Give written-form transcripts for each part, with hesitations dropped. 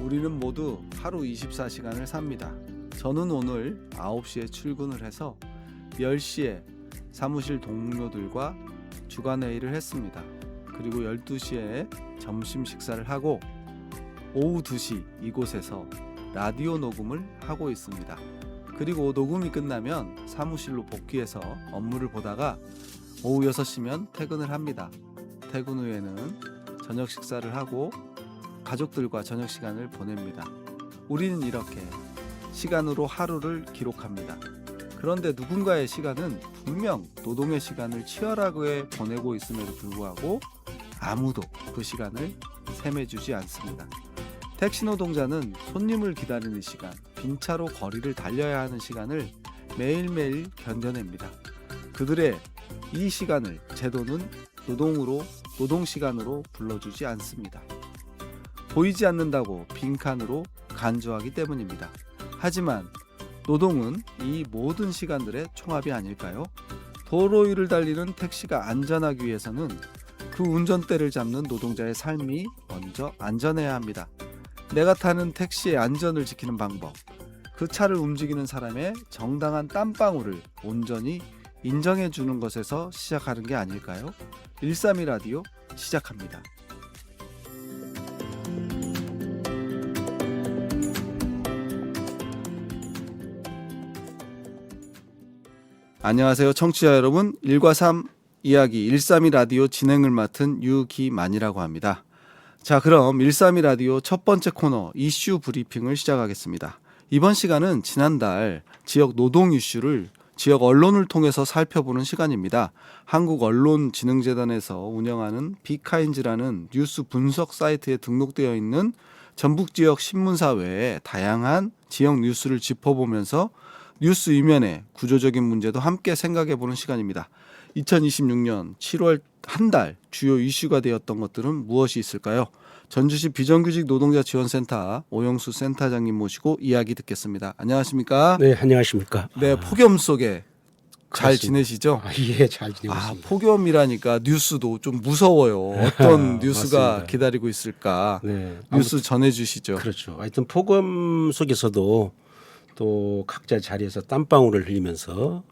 우리는 모두 하루 24시간을 삽니다. 저는 오늘 9시에 출근을 해서 10시에 사무실 동료들과 주간회의를 했습니다. 그리고 12시에 점심 식사를 하고 오후 2시 이곳에서 라디오 녹음을 하고 있습니다. 그리고 녹음이 끝나면 사무실로 복귀해서 업무를 보다가 오후 6시면 퇴근을 합니다. 퇴근 후에는 저녁 식사를 하고 가족들과 저녁 시간을 보냅니다. 우리는 이렇게 시간으로 하루를 기록합니다. 그런데 누군가의 시간은 분명 노동의 시간을 치열하게 보내고 있음에도 불구하고 아무도 그 시간을 셈해주지 않습니다. 택시 노동자는 손님을 기다리는 시간, 빈 차로 거리를 달려야 하는 시간을 매일매일 견뎌냅니다. 그들의 이 시간을 제도는 노동시간으로 불러주지 않습니다. 보이지 않는다고 빈칸으로 간주하기 때문입니다. 하지만 노동은 이 모든 시간들의 총합이 아닐까요? 도로 위를 달리는 택시가 안전하기 위해서는 그 운전대를 잡는 노동자의 삶이 먼저 안전해야 합니다. 내가 타는 택시의 안전을 지키는 방법, 그 차를 움직이는 사람의 정당한 땀방울을 온전히 인정해 주는 것에서 시작하는 게 아닐까요? 132 라디오 시작합니다. 안녕하세요 청취자 여러분, 1과 3 이야기 132 라디오 진행을 맡은 유기만이라고 합니다. 자, 그럼 132 라디오 첫 번째 코너 이슈 브리핑을 시작하겠습니다. 이번 시간은 지난달 지역 노동 이슈를 지역 언론을 통해서 살펴보는 시간입니다. 한국언론진흥재단에서 운영하는 비카인즈라는 뉴스 분석 사이트에 등록되어 있는 전북 지역 신문사 외에 다양한 지역 뉴스를 짚어보면서 뉴스 이면의 구조적인 문제도 함께 생각해보는 시간입니다. 2026년 7월 한 달 주요 이슈가 되었던 것들은 무엇이 있을까요? 전주시 비정규직 노동자 지원센터 오영수 센터장님 모시고 이야기 듣겠습니다. 안녕하십니까? 네, 안녕하십니까? 네, 폭염 속에 잘 그렇습니다. 지내시죠? 예, 잘 지내고 있습니다. 폭염이라니까 뉴스도 좀 무서워요. 어떤 뉴스가 맞습니다. 기다리고 있을까? 네, 뉴스 전해주시죠. 그렇죠. 하여튼 폭염 속에서도 또 각자 자리에서 땀방울을 흘리면서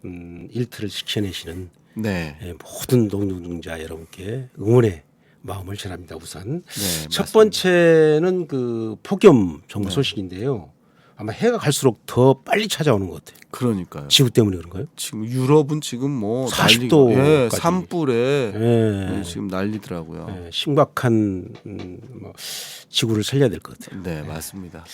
일터를 지켜내시는 네, 모든 노동자 여러분께 응원의 마음을 전합니다. 우선 네, 첫 맞습니다. 번째는 그 폭염 정보 소식인데요. 아마 해가 갈수록 더 빨리 찾아오는 것 같아요. 그러니까요. 지구 때문에 그런가요? 지금 유럽은 지금 뭐 40도 예, 까지. 산불에 네. 지금 난리더라고요. 네, 심각한 지구를 살려야 될 것 같아요. 네, 맞습니다.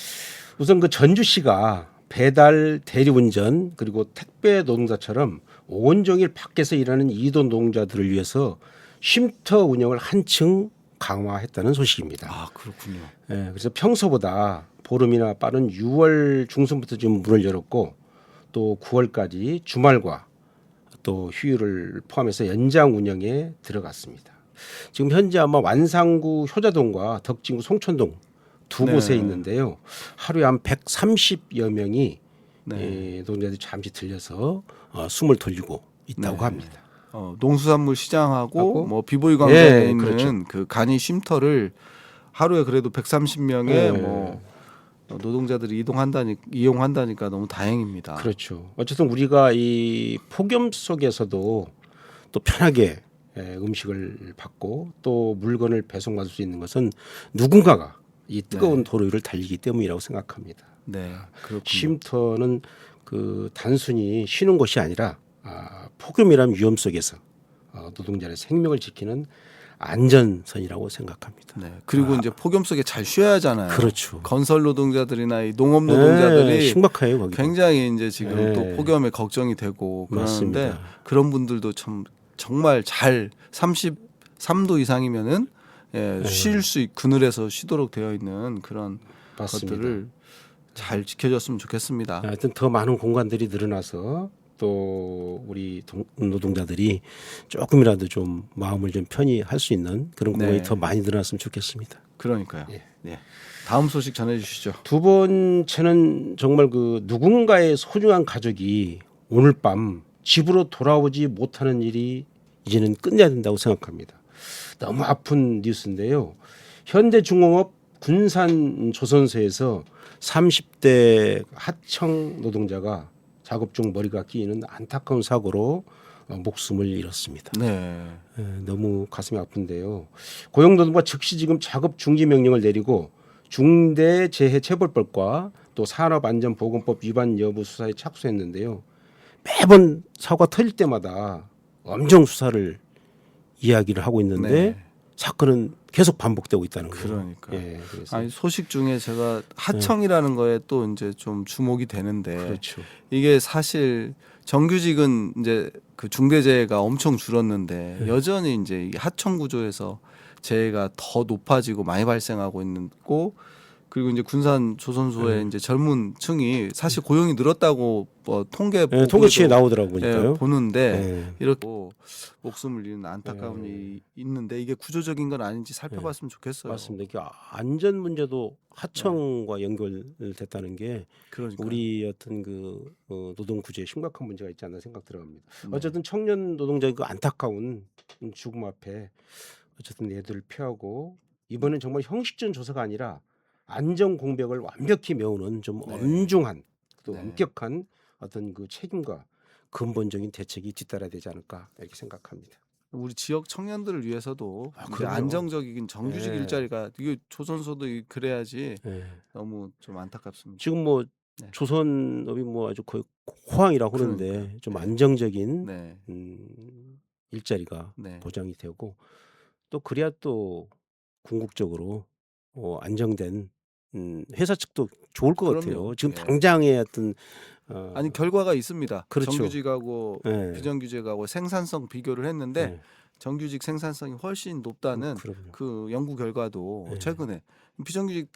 우선 그 전주시가 배달, 대리운전 그리고 택배 노동자처럼 온종일 밖에서 일하는 이도 노동자들을 위해서 쉼터 운영을 한층 강화했다는 소식입니다. 아, 그렇군요. 예, 그래서 평소보다 보름이나 빠른 6월 중순부터 좀 문을 열었고 또 9월까지 주말과 또 휴일을 포함해서 연장 운영에 들어갔습니다. 지금 현재 아마 완산구 효자동과 덕진구 송천동 두 네. 곳에 있는데요. 하루에 한 130여 명이 네. 노동자들이 잠시 들려서 숨을 돌리고 있다고 네. 합니다. 농수산물 시장하고 하고? 뭐 비보이 광장에 예, 있는 그렇죠. 그 간이 쉼터를 하루에 그래도 130명의 예. 뭐 노동자들이 이용한다니까 너무 다행입니다. 그렇죠. 어쨌든 우리가 이 폭염 속에서도 또 편하게 음식을 받고 또 물건을 배송받을 수 있는 것은 누군가가 이 뜨거운 도로 위를 달리기 때문이라고 생각합니다. 네, 그렇군요. 쉼터는 그 단순히 쉬는 곳이 아니라 폭염이란 위험 속에서 노동자의 생명을 지키는 안전선이라고 생각합니다. 네, 그리고 이제 폭염 속에 잘 쉬어야 하잖아요. 그렇죠. 건설 노동자들이나 이 농업 노동자들이 네, 심각해요. 거기. 굉장히 이제 지금 네. 또 폭염에 걱정이 되고 그러는데 맞습니다. 그런 분들도 정말 잘 33도 이상이면은 쉴 수 그늘에서 쉬도록 되어 있는 그런 맞습니다. 것들을 잘 지켜줬으면 좋겠습니다. 하여튼 더 많은 공간들이 늘어나서 또 우리 노동자들이 조금이라도 좀 마음을 좀 편히 할 수 있는 그런 공간이 네. 더 많이 늘어났으면 좋겠습니다. 그러니까요. 예. 네. 다음 소식 전해주시죠. 두 번째는 정말 그 누군가의 소중한 가족이 오늘 밤 집으로 돌아오지 못하는 일이 이제는 끝내야 된다고 생각합니다. 너무 아픈 뉴스인데요. 현대중공업 군산 조선소에서 30대 하청 노동자가 작업 중 머리가 끼이는 안타까운 사고로 목숨을 잃었습니다. 네. 너무 가슴이 아픈데요. 고용노동부가 즉시 지금 작업 중지 명령을 내리고 중대재해처벌법과 또 산업안전보건법 위반 여부 수사에 착수했는데요. 매번 사고가 터질 때마다 엄정 수사를 이야기를 하고 있는데 네. 사건은 계속 반복되고 있다는 거예요. 그러니까. 예, 그래서 아니 소식 중에 제가 하청이라는 거에 또 이제 좀 주목이 되는데 그렇죠. 이게 사실 정규직은 이제 그 중대재해가 엄청 줄었는데 여전히 이제 이 하청 구조에서 재해가 더 높아지고 많이 발생하고 있고 그리고 이제 군산 조선소의 이제 젊은 층이 사실 고용이 늘었다고 뭐 통계치에 나오더라고 보니까요. 보는데 예. 이렇게 목숨을 잃는 안타까운 일이 있는데 이게 구조적인 건 아닌지 살펴봤으면 좋겠어요. 맞습니다. 이게 안전 문제도 하청과 연결됐다는 게 그러니까 우리 어떤 그 노동 구조에 심각한 문제가 있지 않나 생각 들어갑니다. 네. 어쨌든 청년 노동자의 그 안타까운 죽음 앞에 어쨌든 애들을 피하고 이번엔 정말 형식적인 조사가 아니라 안전 공백을 완벽히 메우는 좀 네. 엄중한 또 네. 엄격한 어떤 그 책임과 근본적인 대책이 뒤따라야 되지 않을까 이렇게 생각합니다. 우리 지역 청년들을 위해서도 이제 그럼요. 안정적인 정규직 네. 일자리가 이게 조선소도 그래야지 예. 너무 좀 안타깝습니다. 지금 뭐 네. 조선업이 뭐 아주 거의 호황이라고 하는데 그러니까요. 좀 네. 안정적인 네, 일자리가 네, 보장이 되고 또 그래야 또 궁극적으로 안정된 회사 측도 좋을 것 그럼요. 같아요. 지금 예. 당장의 어떤 아니 결과가 있습니다. 그렇죠. 정규직하고 예. 비정규직하고 생산성 비교를 했는데 예. 정규직 생산성이 훨씬 높다는 그럼요. 그 연구 결과도 예. 최근에 비정규직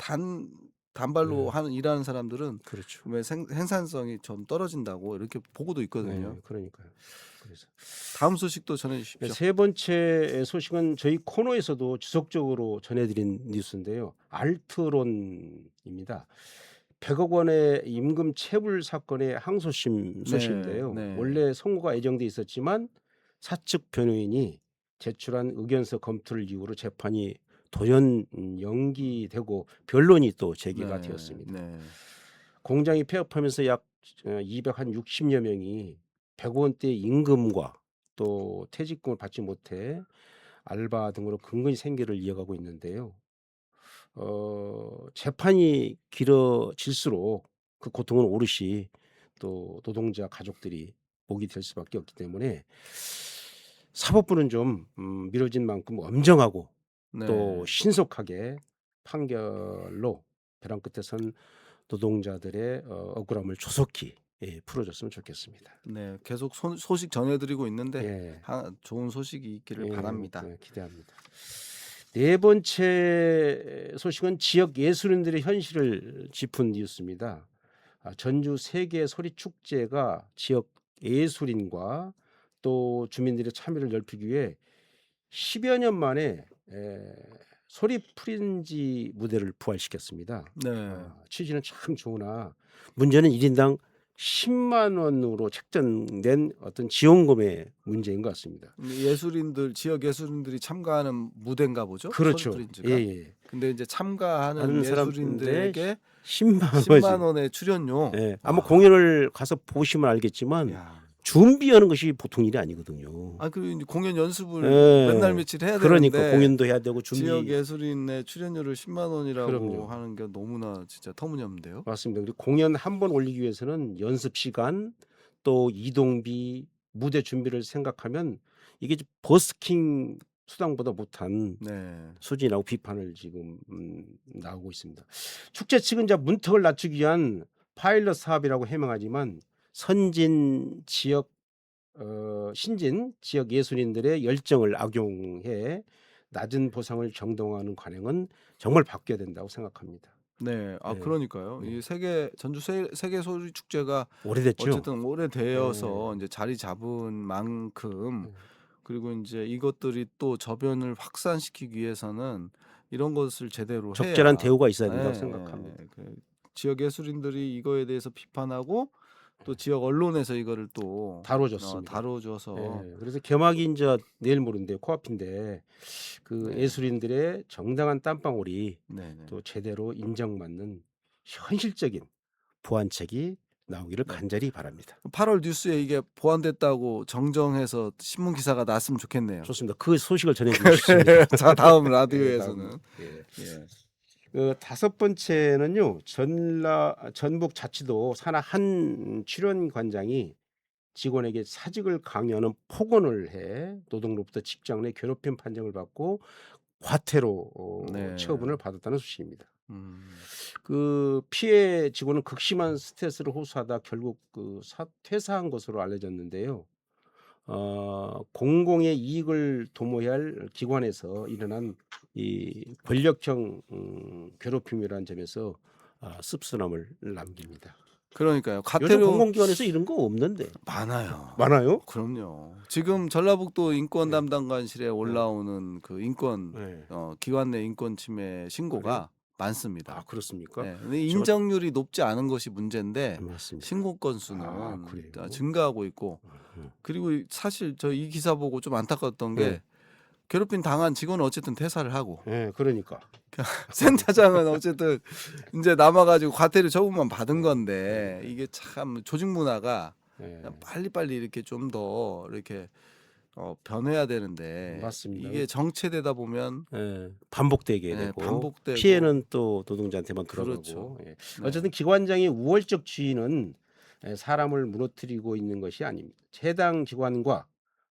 단발로 일하는 사람들은 그렇죠. 왜 생산성이 좀 떨어진다고 이렇게 보고도 있거든요. 그러니까요. 그래서 다음 소식도 전해주십시오. 세 번째 소식은 저희 코너에서도 지속적으로 전해드린 뉴스인데요. 알트론입니다. 100억 원의 임금 체불 사건의 항소심 소식인데요. 네. 원래 선고가 예정돼 있었지만 사측 변호인이 제출한 의견서 검토를 이유로 재판이 돌연 연기되고 변론이 또 재개가 되었습니다. 네. 공장이 폐업하면서 약 260여 명이 100억 원대 임금과 또 퇴직금을 받지 못해 알바 등으로 근근히 생계를 이어가고 있는데요. 재판이 길어질수록 그 고통은 오롯이 또 노동자 가족들이 목이 될 수밖에 없기 때문에 사법부는 좀 미뤄진 만큼 엄정하고 네. 또 신속하게 판결로 벼랑 끝에 선 노동자들의 억울함을 조속히 풀어줬으면 좋겠습니다. 네, 계속 소식 전해드리고 있는데 예. 좋은 소식이 있기를 바랍니다. 네, 기대합니다. 네 번째 소식은 지역 예술인들의 현실을 짚은 뉴스입니다. 전주 세계 소리 축제가 지역 예술인과 또 주민들의 참여를 넓히기 위해 10여 년 만에 소리 프린지 무대를 부활시켰습니다. 네. 취지는 참 좋으나 문제는 1인당 10만 원으로 책정된 어떤 지원금의 문제인 것 같습니다. 지역 예술인들이 참가하는 무대인가 보죠? 그렇죠. 소리프린즈가? 예. 근데 이제 참가하는 하는 예술인들에게 10만 원의 출연료. 예. 아마 공연을 가서 보시면 알겠지만 야. 준비하는 것이 보통 일이 아니거든요. 그리고 이제 공연 연습을 예. 맨날 며칠 해야 그러니까 되는데 공연도 해야 되고 준비. 지역 예술인의 출연료를 10만 원이라고 그럼요. 하는 게 너무나 진짜 터무니없는데요. 맞습니다. 그리고 공연 한 번 올리기 위해서는 연습 시간 또 이동비 무대 준비를 생각하면 이게 버스킹 수당보다 못한 네. 수준이라고 비판을 지금 나오고 있습니다. 축제 측은 이제 문턱을 낮추기 위한 파일럿 사업이라고 해명하지만 신진 지역 예술인들의 열정을 악용해 낮은 보상을 정당화하는 관행은 정말 바뀌어야 된다고 생각합니다. 네, 네. 그러니까요. 네. 이 전주 세계 소리 축제가 오래됐죠. 어쨌든 오래되어서 이제 자리 잡은 만큼 그리고 이제 이것들이 또 저변을 확산시키기 위해서는 이런 것을 제대로 적절한 해야. 대우가 있어야 된다고 네, 생각합니다. 지역 예술인들이 이거에 대해서 비판하고 또 지역 언론에서 이거를 또 다뤄졌습니다. 다뤄줘서 예, 그래서 개막이 이제 내일 모레인데 코앞인데 그 네. 예술인들의 정당한 땀방울이 네네. 또 제대로 인정받는 현실적인 보완책이 나오기를 네. 간절히 바랍니다. 8월 뉴스에 이게 보완됐다고 정정해서 신문 기사가 났으면 좋겠네요. 좋습니다. 그 소식을 전해주셨습니다. 자, 다음 예, 라디오에서는 다음, 예. 예. 다섯 번째는요. 전북 자치도 산하 한 출연관장이 직원에게 사직을 강요하는 폭언을 해 노동로부터 직장 내 괴롭힘 판정을 받고 과태료 네. 처분을 받았다는 소식입니다. 음. 그 피해 직원은 극심한 스트레스를 호소하다 결국 퇴사한 것으로 알려졌는데요. 공공의 이익을 도모해야 할 기관에서 일어난 이 권력형 괴롭힘이라는 점에서 씁쓸함을 남깁니다. 그러니까요. 요즘 과태료 공공기관에서 이런 거 없는데 많아요. 많아요? 그럼요. 지금 전라북도 인권 네. 담당관실에 올라오는 그 인권 네. 기관 내 인권 침해 신고가 많습니다. 그렇습니까? 네. 근데 인정률이 높지 않은 것이 문제인데 맞습니다. 신고 건수는 그래요? 증가하고 있고, 음. 그리고 사실 저 이 기사 보고 좀 안타까웠던 게 네. 괴롭힘 당한 직원은 어쨌든 퇴사를 하고 네, 그러니까 센터장은 어쨌든 이제 남아가지고 과태료 처분만 받은 건데, 이게 참 조직 문화가 네. 빨리빨리 이렇게 좀 더 이렇게 변해야 되는데, 맞습니다. 이게 정체되다 보면 반복되게 네, 되고 반복되고. 피해는 또 노동자한테만 들어가고. 그렇죠. 예. 네. 어쨌든 기관장의 우월적 지위는 사람을 무너뜨리고 있는 것이 아닙니다. 해당 기관과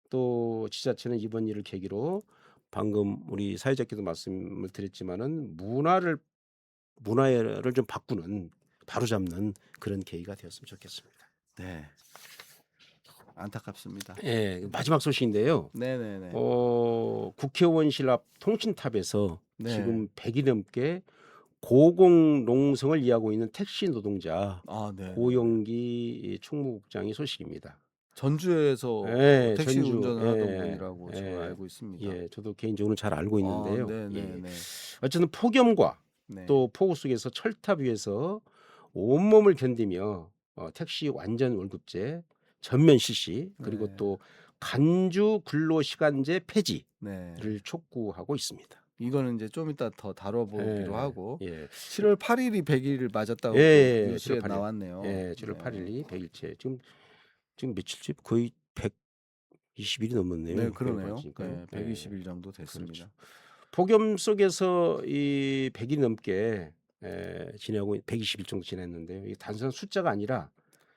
또 지자체는 이번 일을 계기로 방금 우리 사회자께도 말씀을 드렸지만은 문화를 좀 바꾸는 바로잡는 그런 계기가 되었으면 좋겠습니다. 네, 안타깝습니다. 예, 마지막 소식인데요. 네네네. 국회의원실 앞 통신탑에서 네. 지금 100일 넘게 고공농성을 이어가고 있는 택시 노동자 네. 고영기 총무국장의 소식입니다. 전주에서 예, 택시 전주, 운전을 하던 예, 분이라고 예, 제가 알고 있습니다. 예, 저도 개인적으로 잘 알고 있는데요. 예. 네네네. 어쨌든 폭염과 네. 또 폭우 속에서 철탑 위에서 온몸을 견디며 택시 완전 월급제 전면 실시, 그리고 네. 또 간주 근로시간제 폐지를 네. 촉구하고 있습니다. 이거는 이제 좀 이따 더 다뤄보기로 하고, 예. 7월 8일이 100일을 맞았다고 예, 뉴스에 7월 8일. 나왔네요. 예, 7월 네. 8일이 100일째. 지금 며칠째 거의 120일이 넘었네요. 네, 그러네요. 그러니까요. 네, 120일 정도 됐습니다. 그렇죠. 폭염 속에서 이 100일 넘게 지내고 120일 정도 지냈는데요. 이게 단순한 숫자가 아니라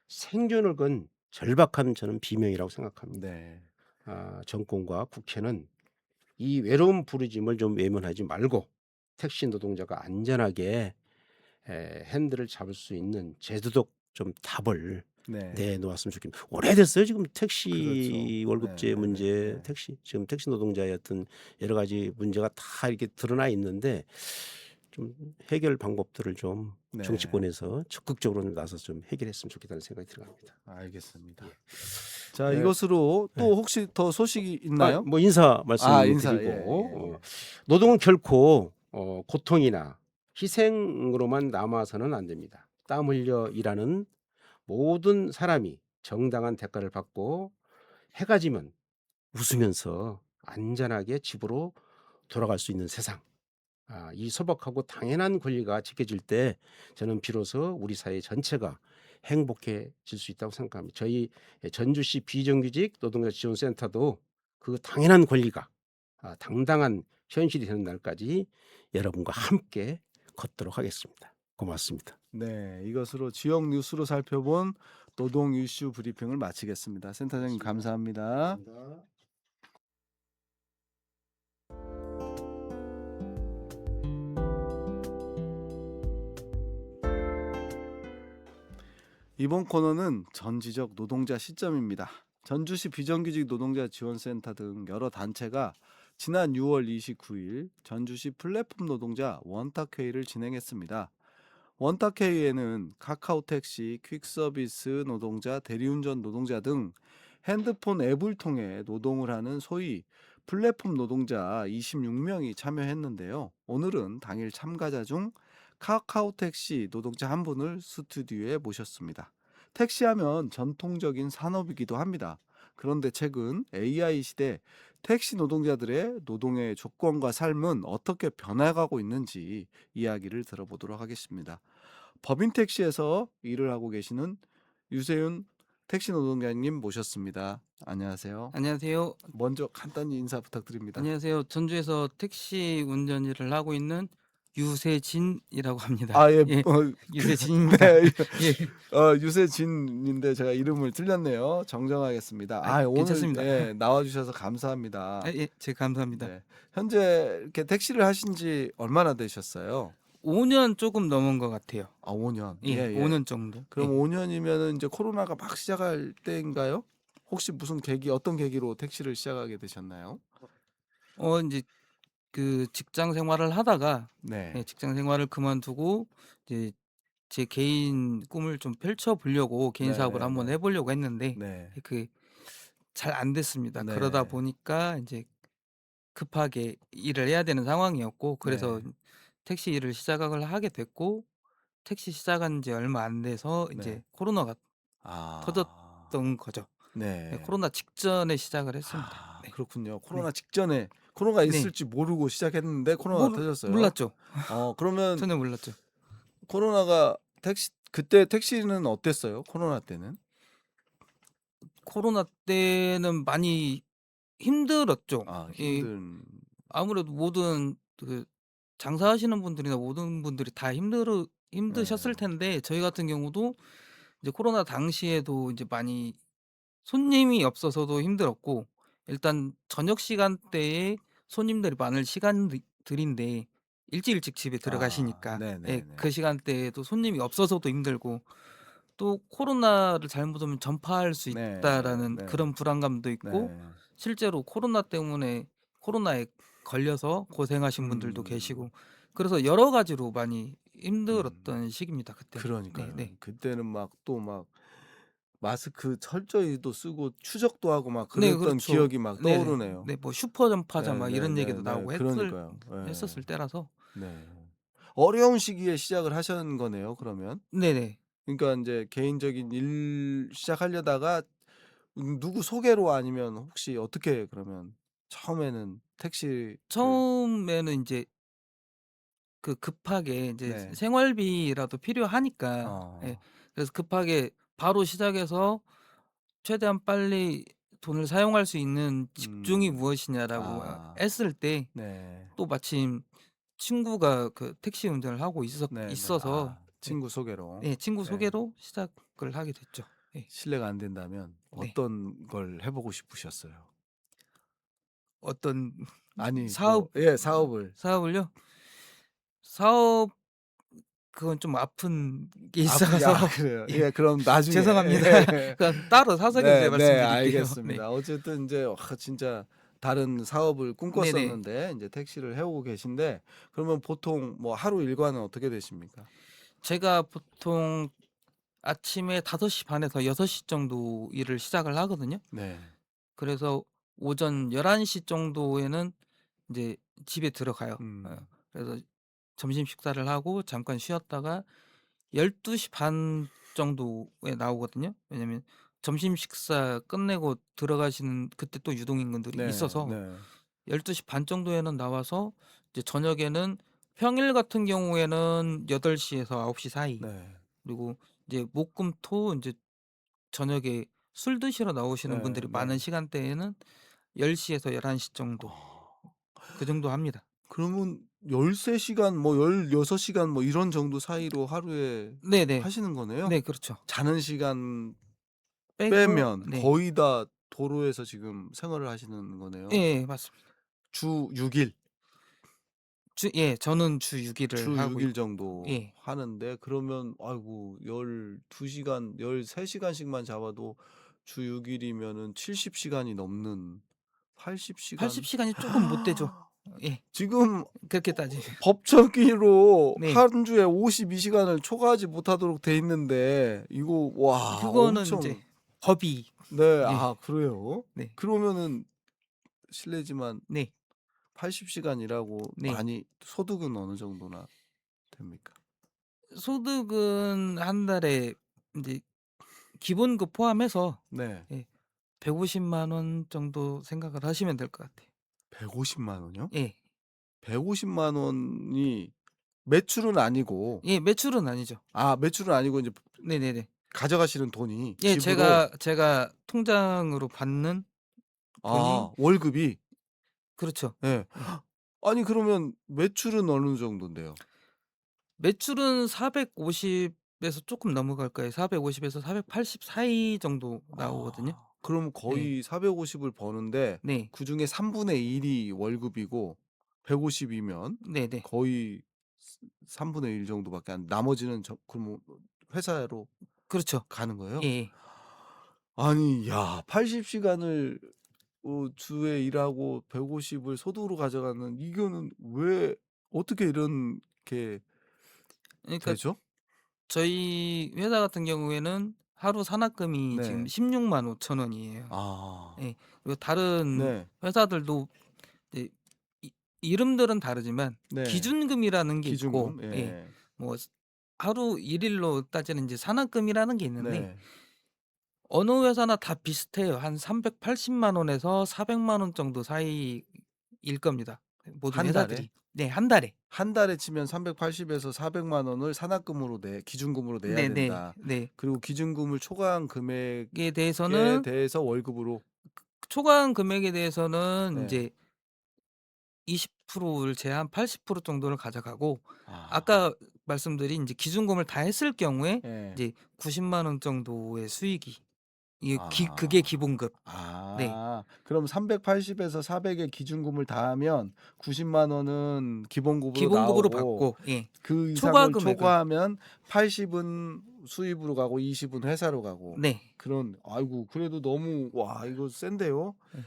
생존을 건 절박한 저는 비명이라고 생각합니다. 네. 정권과 국회는 이 외로운 부르짐을 좀 외면하지 말고 택시 노동자가 안전하게 핸들을 잡을 수 있는 제도적 좀 답을 네. 내놓았으면 좋겠습니다. 오래됐어요. 지금 택시 그렇죠. 월급제 네, 문제, 네. 지금 택시 노동자의 어떤 여러 가지 문제가 다 이렇게 드러나 있는데 좀 해결 방법들을 좀 네. 정치권에서 적극적으로 나서 좀 해결했으면 좋겠다는 생각이 들어갑니다. 알겠습니다. 예. 자, 네. 이것으로 또 혹시 더 소식이 있나요? 뭐 인사 말씀드리고 인사, 예. 노동은 결코 고통이나 희생으로만 남아서는 안 됩니다. 땀 흘려 일하는 모든 사람이 정당한 대가를 받고 해가 지면 웃으면서 안전하게 집으로 돌아갈 수 있는 세상. 이 소박하고 당연한 권리가 지켜질 때 저는 비로소 우리 사회 전체가 행복해질 수 있다고 생각합니다. 저희 전주시 비정규직 노동자 지원센터도 그 당연한 권리가 당당한 현실이 되는 날까지 여러분과 함께 걷도록 하겠습니다. 고맙습니다. 네, 이것으로 지역 뉴스로 살펴본 노동 이슈 브리핑을 마치겠습니다. 센터장님 감사합니다. 이번 코너는 전지적 노동자 시점입니다. 전주시 비정규직 노동자 지원센터 등 여러 단체가 지난 6월 29일 전주시 플랫폼 노동자 원탁회의를 진행했습니다. 원탁회의에는 카카오택시, 퀵서비스 노동자, 대리운전 노동자 등 핸드폰 앱을 통해 노동을 하는 소위 플랫폼 노동자 26명이 참여했는데요. 오늘은 당일 참가자 중 카카오택시 노동자 한 분을 스튜디오에 모셨습니다. 택시하면 전통적인 산업이기도 합니다. 그런데 최근 AI 시대 택시 노동자들의 노동의 조건과 삶은 어떻게 변해가고 있는지 이야기를 들어보도록 하겠습니다. 법인 택시에서 일을 하고 계시는 유세윤 택시 노동자님 모셨습니다. 안녕하세요. 안녕하세요. 먼저 간단히 인사 부탁드립니다. 안녕하세요. 전주에서 택시 운전 일을 하고 있는 유세진이라고 합니다. 아, 예, 예, 네, 유세진입니다. 예, 유세진인데 제가 이름을 틀렸네요. 정정하겠습니다. 오늘 괜찮습니다. 나와주셔서 감사합니다. 예, 감사합니다. 네, 현재 이렇게 택시를 하신 지 얼마나 되셨어요? 5년 조금 넘은 것 같아요. 5년. 예, 5년 정도. 그럼 예. 5년이면은 이제 코로나가 막 시작할 때인가요? 혹시 무슨 어떤 계기로 택시를 시작하게 되셨나요? 이제 그 직장 생활을 하다가 네. 직장 생활을 그만두고 이제 제 개인 꿈을 좀 펼쳐 보려고 개인 사업을 한번 해보려고 했는데 네. 그 잘 안 됐습니다. 네. 그러다 보니까 이제 급하게 일을 해야 되는 상황이었고 그래서 네. 택시 일을 시작을 하게 됐고 택시 시작한 지 얼마 안 돼서 이제 네. 코로나가 아. 터졌던 거죠. 네, 네. 코로나 직전에 시작을 했습니다. 아, 네. 그렇군요. 네. 코로나 직전에 코로나가 네. 있을지 모르고 시작했는데 코로나가 터졌어요. 몰랐죠. 그러면 전혀 몰랐죠. 코로나가 그때 택시는 어땠어요? 코로나 때는? 코로나 때는 많이 힘들었죠. 힘든. 아무래도 모든 그 장사하시는 분들이나 모든 분들이 다 힘드셨을 네. 텐데 저희 같은 경우도 이제 코로나 당시에도 이제 많이 손님이 없어서도 힘들었고 일단 저녁 시간대에 손님들이 많을 시간들인데 일찍 집에 들어가시니까 네네네. 그 시간대에도 손님이 없어서도 힘들고 또 코로나를 잘못하면 전파할 수 네. 있다라는 네. 그런 불안감도 있고 네. 실제로 코로나 때문에 코로나에 걸려서 고생하신 분들도 계시고 그래서 여러 가지로 많이 힘들었던 시기입니다 그때. 그러니까요. 네. 그때는 막 또 막 마스크 철저히도 쓰고 추적도 하고 막 네, 그랬던 그렇죠. 기억이 막 네네. 떠오르네요. 네, 뭐 슈퍼 전파자 막 이런 얘기도 네네네네. 나오고 그러니까요. 했었을 때라서. 네. 어려운 시기에 시작을 하신 거네요, 그러면. 네네. 그러니까 인제 개인적인 일 시작하려다가 누구 소개로 아니면 혹시 어떻게 그러면 처음에는 택시를. 처음에는 인제 그 급하게 인제 네. 생활비라도 필요하니까 어. 그래서 급하게 바로 시작해서 최대한 빨리 돈을 사용할 수 있는 직종이 음. 무엇이냐라고 아. 했을 때 네. 또 마침 친구가 그 택시 운전을 하고 네네. 있어서 친구 소개로. 친구 네. 소개로 시작을 하게 됐죠. 예. 실례가 안 된다면 네. 어떤 걸 해 보고 싶으셨어요? 어떤 아니 사업 사업을. 사업을요? 사업 그건 좀 아픈 게 아, 있어서 그래요. 예. 그럼 나중에. 죄송합니다. 그건 따로 사석에서 제가 네, 말씀드릴게요. 네. 알겠습니다. 어쨌든 인제 진짜 다른 사업을 네네. 꿈꿨었는데 인제 택시를 해 오고 계신데 그러면 보통 뭐 하루 일과는 어떻게 되십니까? 제가 보통 아침에 5시 반에서 6시 정도 일을 시작을 하거든요. 네. 그래서 오전 11시 정도에는 인제 집에 들어가요. 음. 그래서 점심 식사를 하고 잠깐 쉬었다가 12시 반 정도에 나오거든요. 왜냐면 점심 식사 끝내고 들어가시는 그때 또 유동인분들이 네. 있어서 네. 12시 반 정도에는 나와서 이제 저녁에는 평일 같은 경우에는 8시에서 9시 사이 네. 그리고 이제 목, 금, 토 인제 저녁에 술 드시러 나오시는 네. 분들이 많은 네. 시간대에는 10시에서 11시 정도 어. 그 정도 합니다. 그러면 13시간 뭐 16시간 뭐 이런 정도 사이로 하루에 네네. 하시는 거네요? 네, 그렇죠. 자는 시간 빼고 빼면 네. 거의 다 도로에서 지금 생활을 하시는 거네요. 예, 맞습니다. 주 6 일. 저는 주 6 주 일을 하고 6일 있고 정도 예. 하는데 그러면 아이고 12시간 13시간씩만 잡아도 주 6 일이면은 70시간이 넘는 80시간. 80시간이 쪼금 못 되죠. 예. 지금 그렇게 따지면. 법정기로 네. 한 주에 52시간을 초과하지 못하도록 돼 있는데 이거 와 그거는 엄청. 인제 법이 네. 예. 그래요? 네. 그러면은 실례지만 네. 80시간 일하고 네. 많이 소득은 어느 정도나 됩니까? 소득은 한 달에 인제 기본급 포함해서 네. 예 150만 원 정도 생각을 하시면 될 것 같아요. 150만 원이요? 예. 150만 원이 매출은 아니고 예 매출은 아니죠. 매출은 아니고 인제 네네네. 가져가시는 돈이 예 집으로 제가 통장으로 받는 돈이 월급이 그렇죠. 예. 예. 아니 그러면 매출은 어느 정도인데요? 매출은 450 에서 쪼끔 넘어갈 거예요. 450 에서 480 사이 정도 나오거든요. 그럼 네. 거의 450을 버는데 네. 그중에 3분의 1이 월급이고 150 이면 네네. 거의 3분의 1 정도밖에 안 나머지는 그럼 회사로 그렇죠. 가는 거예요? 예예. 아니 야 80 시간을 주에 일하고 150을 소득으로 가져가는 이거는 왜 어떻게 이런 게 그러니까 되죠? 저희 회사 같은 경우에는 하루 산학금이 지금 네. 16만 5천 원이에요. 아. 예. 그리고 다른 네. 회사들도 이제 이 이름들은 다르지만 네. 기준금이라는 게 있고 기준금. 예 예. 뭐 하루 일일로 따지는 이제 산학금이라는 게 있는데 네. 어느 회사나 다 비슷해요. 한 380만 원에서 400만 원 정도 사이일 겁니다. 모든 한 달에? 회사들이. 네 한 달에. 한 달에 치면 380 에서 400만 원을 산학금으로 기준금으로 내야 네네. 된다. 네. 그리고 기준금을 초과한 금액에 에 대해서는 대해서 월급으로 초과한 금액에 대해서는 네. 인제 20%를 제한 80% 정도를 가져가고 아. 아까 말씀드린 인제 기준금을 다 했을 경우에 예. 이제 90만 원 정도의 수익이 이게 그게 아. 기본급. 네. 그럼 380 에서 400의 기준금을 다하면 90만 원은 기본급으로 기본급으로 나오고 받고 예. 그 초과 이상을 금액은 초과하면 80은 수입으로 가고 20은 회사로 가고 네. 그런 아이고 그래도 너무 와 이거 센데요. 예.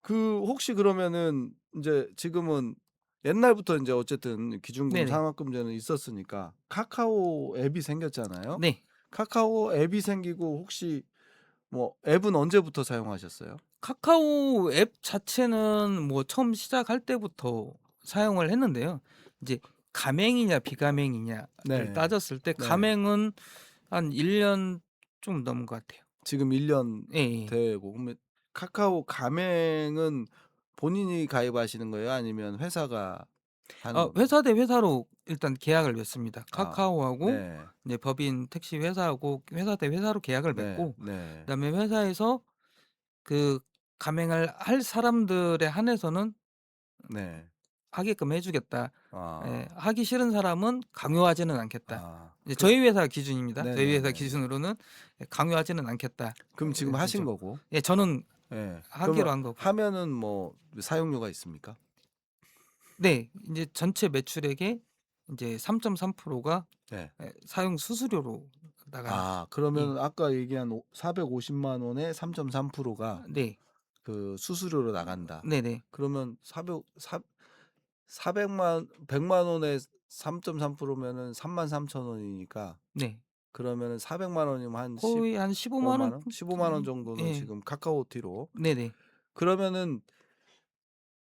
혹시 그러면은 인제 지금은 옛날부터 인제 어쨌든 기준금 네네. 상환금제는 있었으니까 카카오 앱이 생겼잖아요. 네. 카카오 앱이 생기고 혹시 뭐 앱은 언제부터 사용하셨어요? 카카오 앱 자체는 뭐 처음 시작할 때부터 사용을 했는데요. 이제 가맹이냐 비가맹이냐를 네. 따졌을 때 네. 가맹은 한 1년 좀 넘은 것 같아요. 지금 1년 예예. 되고 그러면 카카오 가맹은 본인이 가입하시는 거예요? 아니면 회사가 하는 건가요? 회사 대 회사로 일단 계약을 맺습니다. 아 카카오하고 네. 이제 법인 택시 회사하고 회사 대 회사로 계약을 네. 맺고 네. 그다음에 회사에서 그 가맹을 할 사람들에 한해서는 네. 하게끔 해 주겠다. 예. 아. 하기 싫은 사람은 강요하지는 않겠다. 이제 그 저희 회사 기준입니다. 저희 회사 네네네네. 기준으로는 강요하지는 않겠다. 그럼 지금 이런 하신 거죠. 거고. 예 저는 예. 그러면 하기로 한 거고. 하면은 뭐 사용료가 있습니까? 네. 인제 전체 매출액의 인제 3.3%가 네. 사용 수수료로 나가는 거죠. 예. 그러면 아까 얘기한 450만 원의 3.3%가 네. 그 수수료로 나간다. 네네. 그러면 400만 100만 원에 3.3%면은 33,000 원이니까 네. 그러면은 400만 원이면 한 거의 한 15만 15만 원? 원? 15만 원 정도는 예. 지금 카카오티로 네네. 그러면은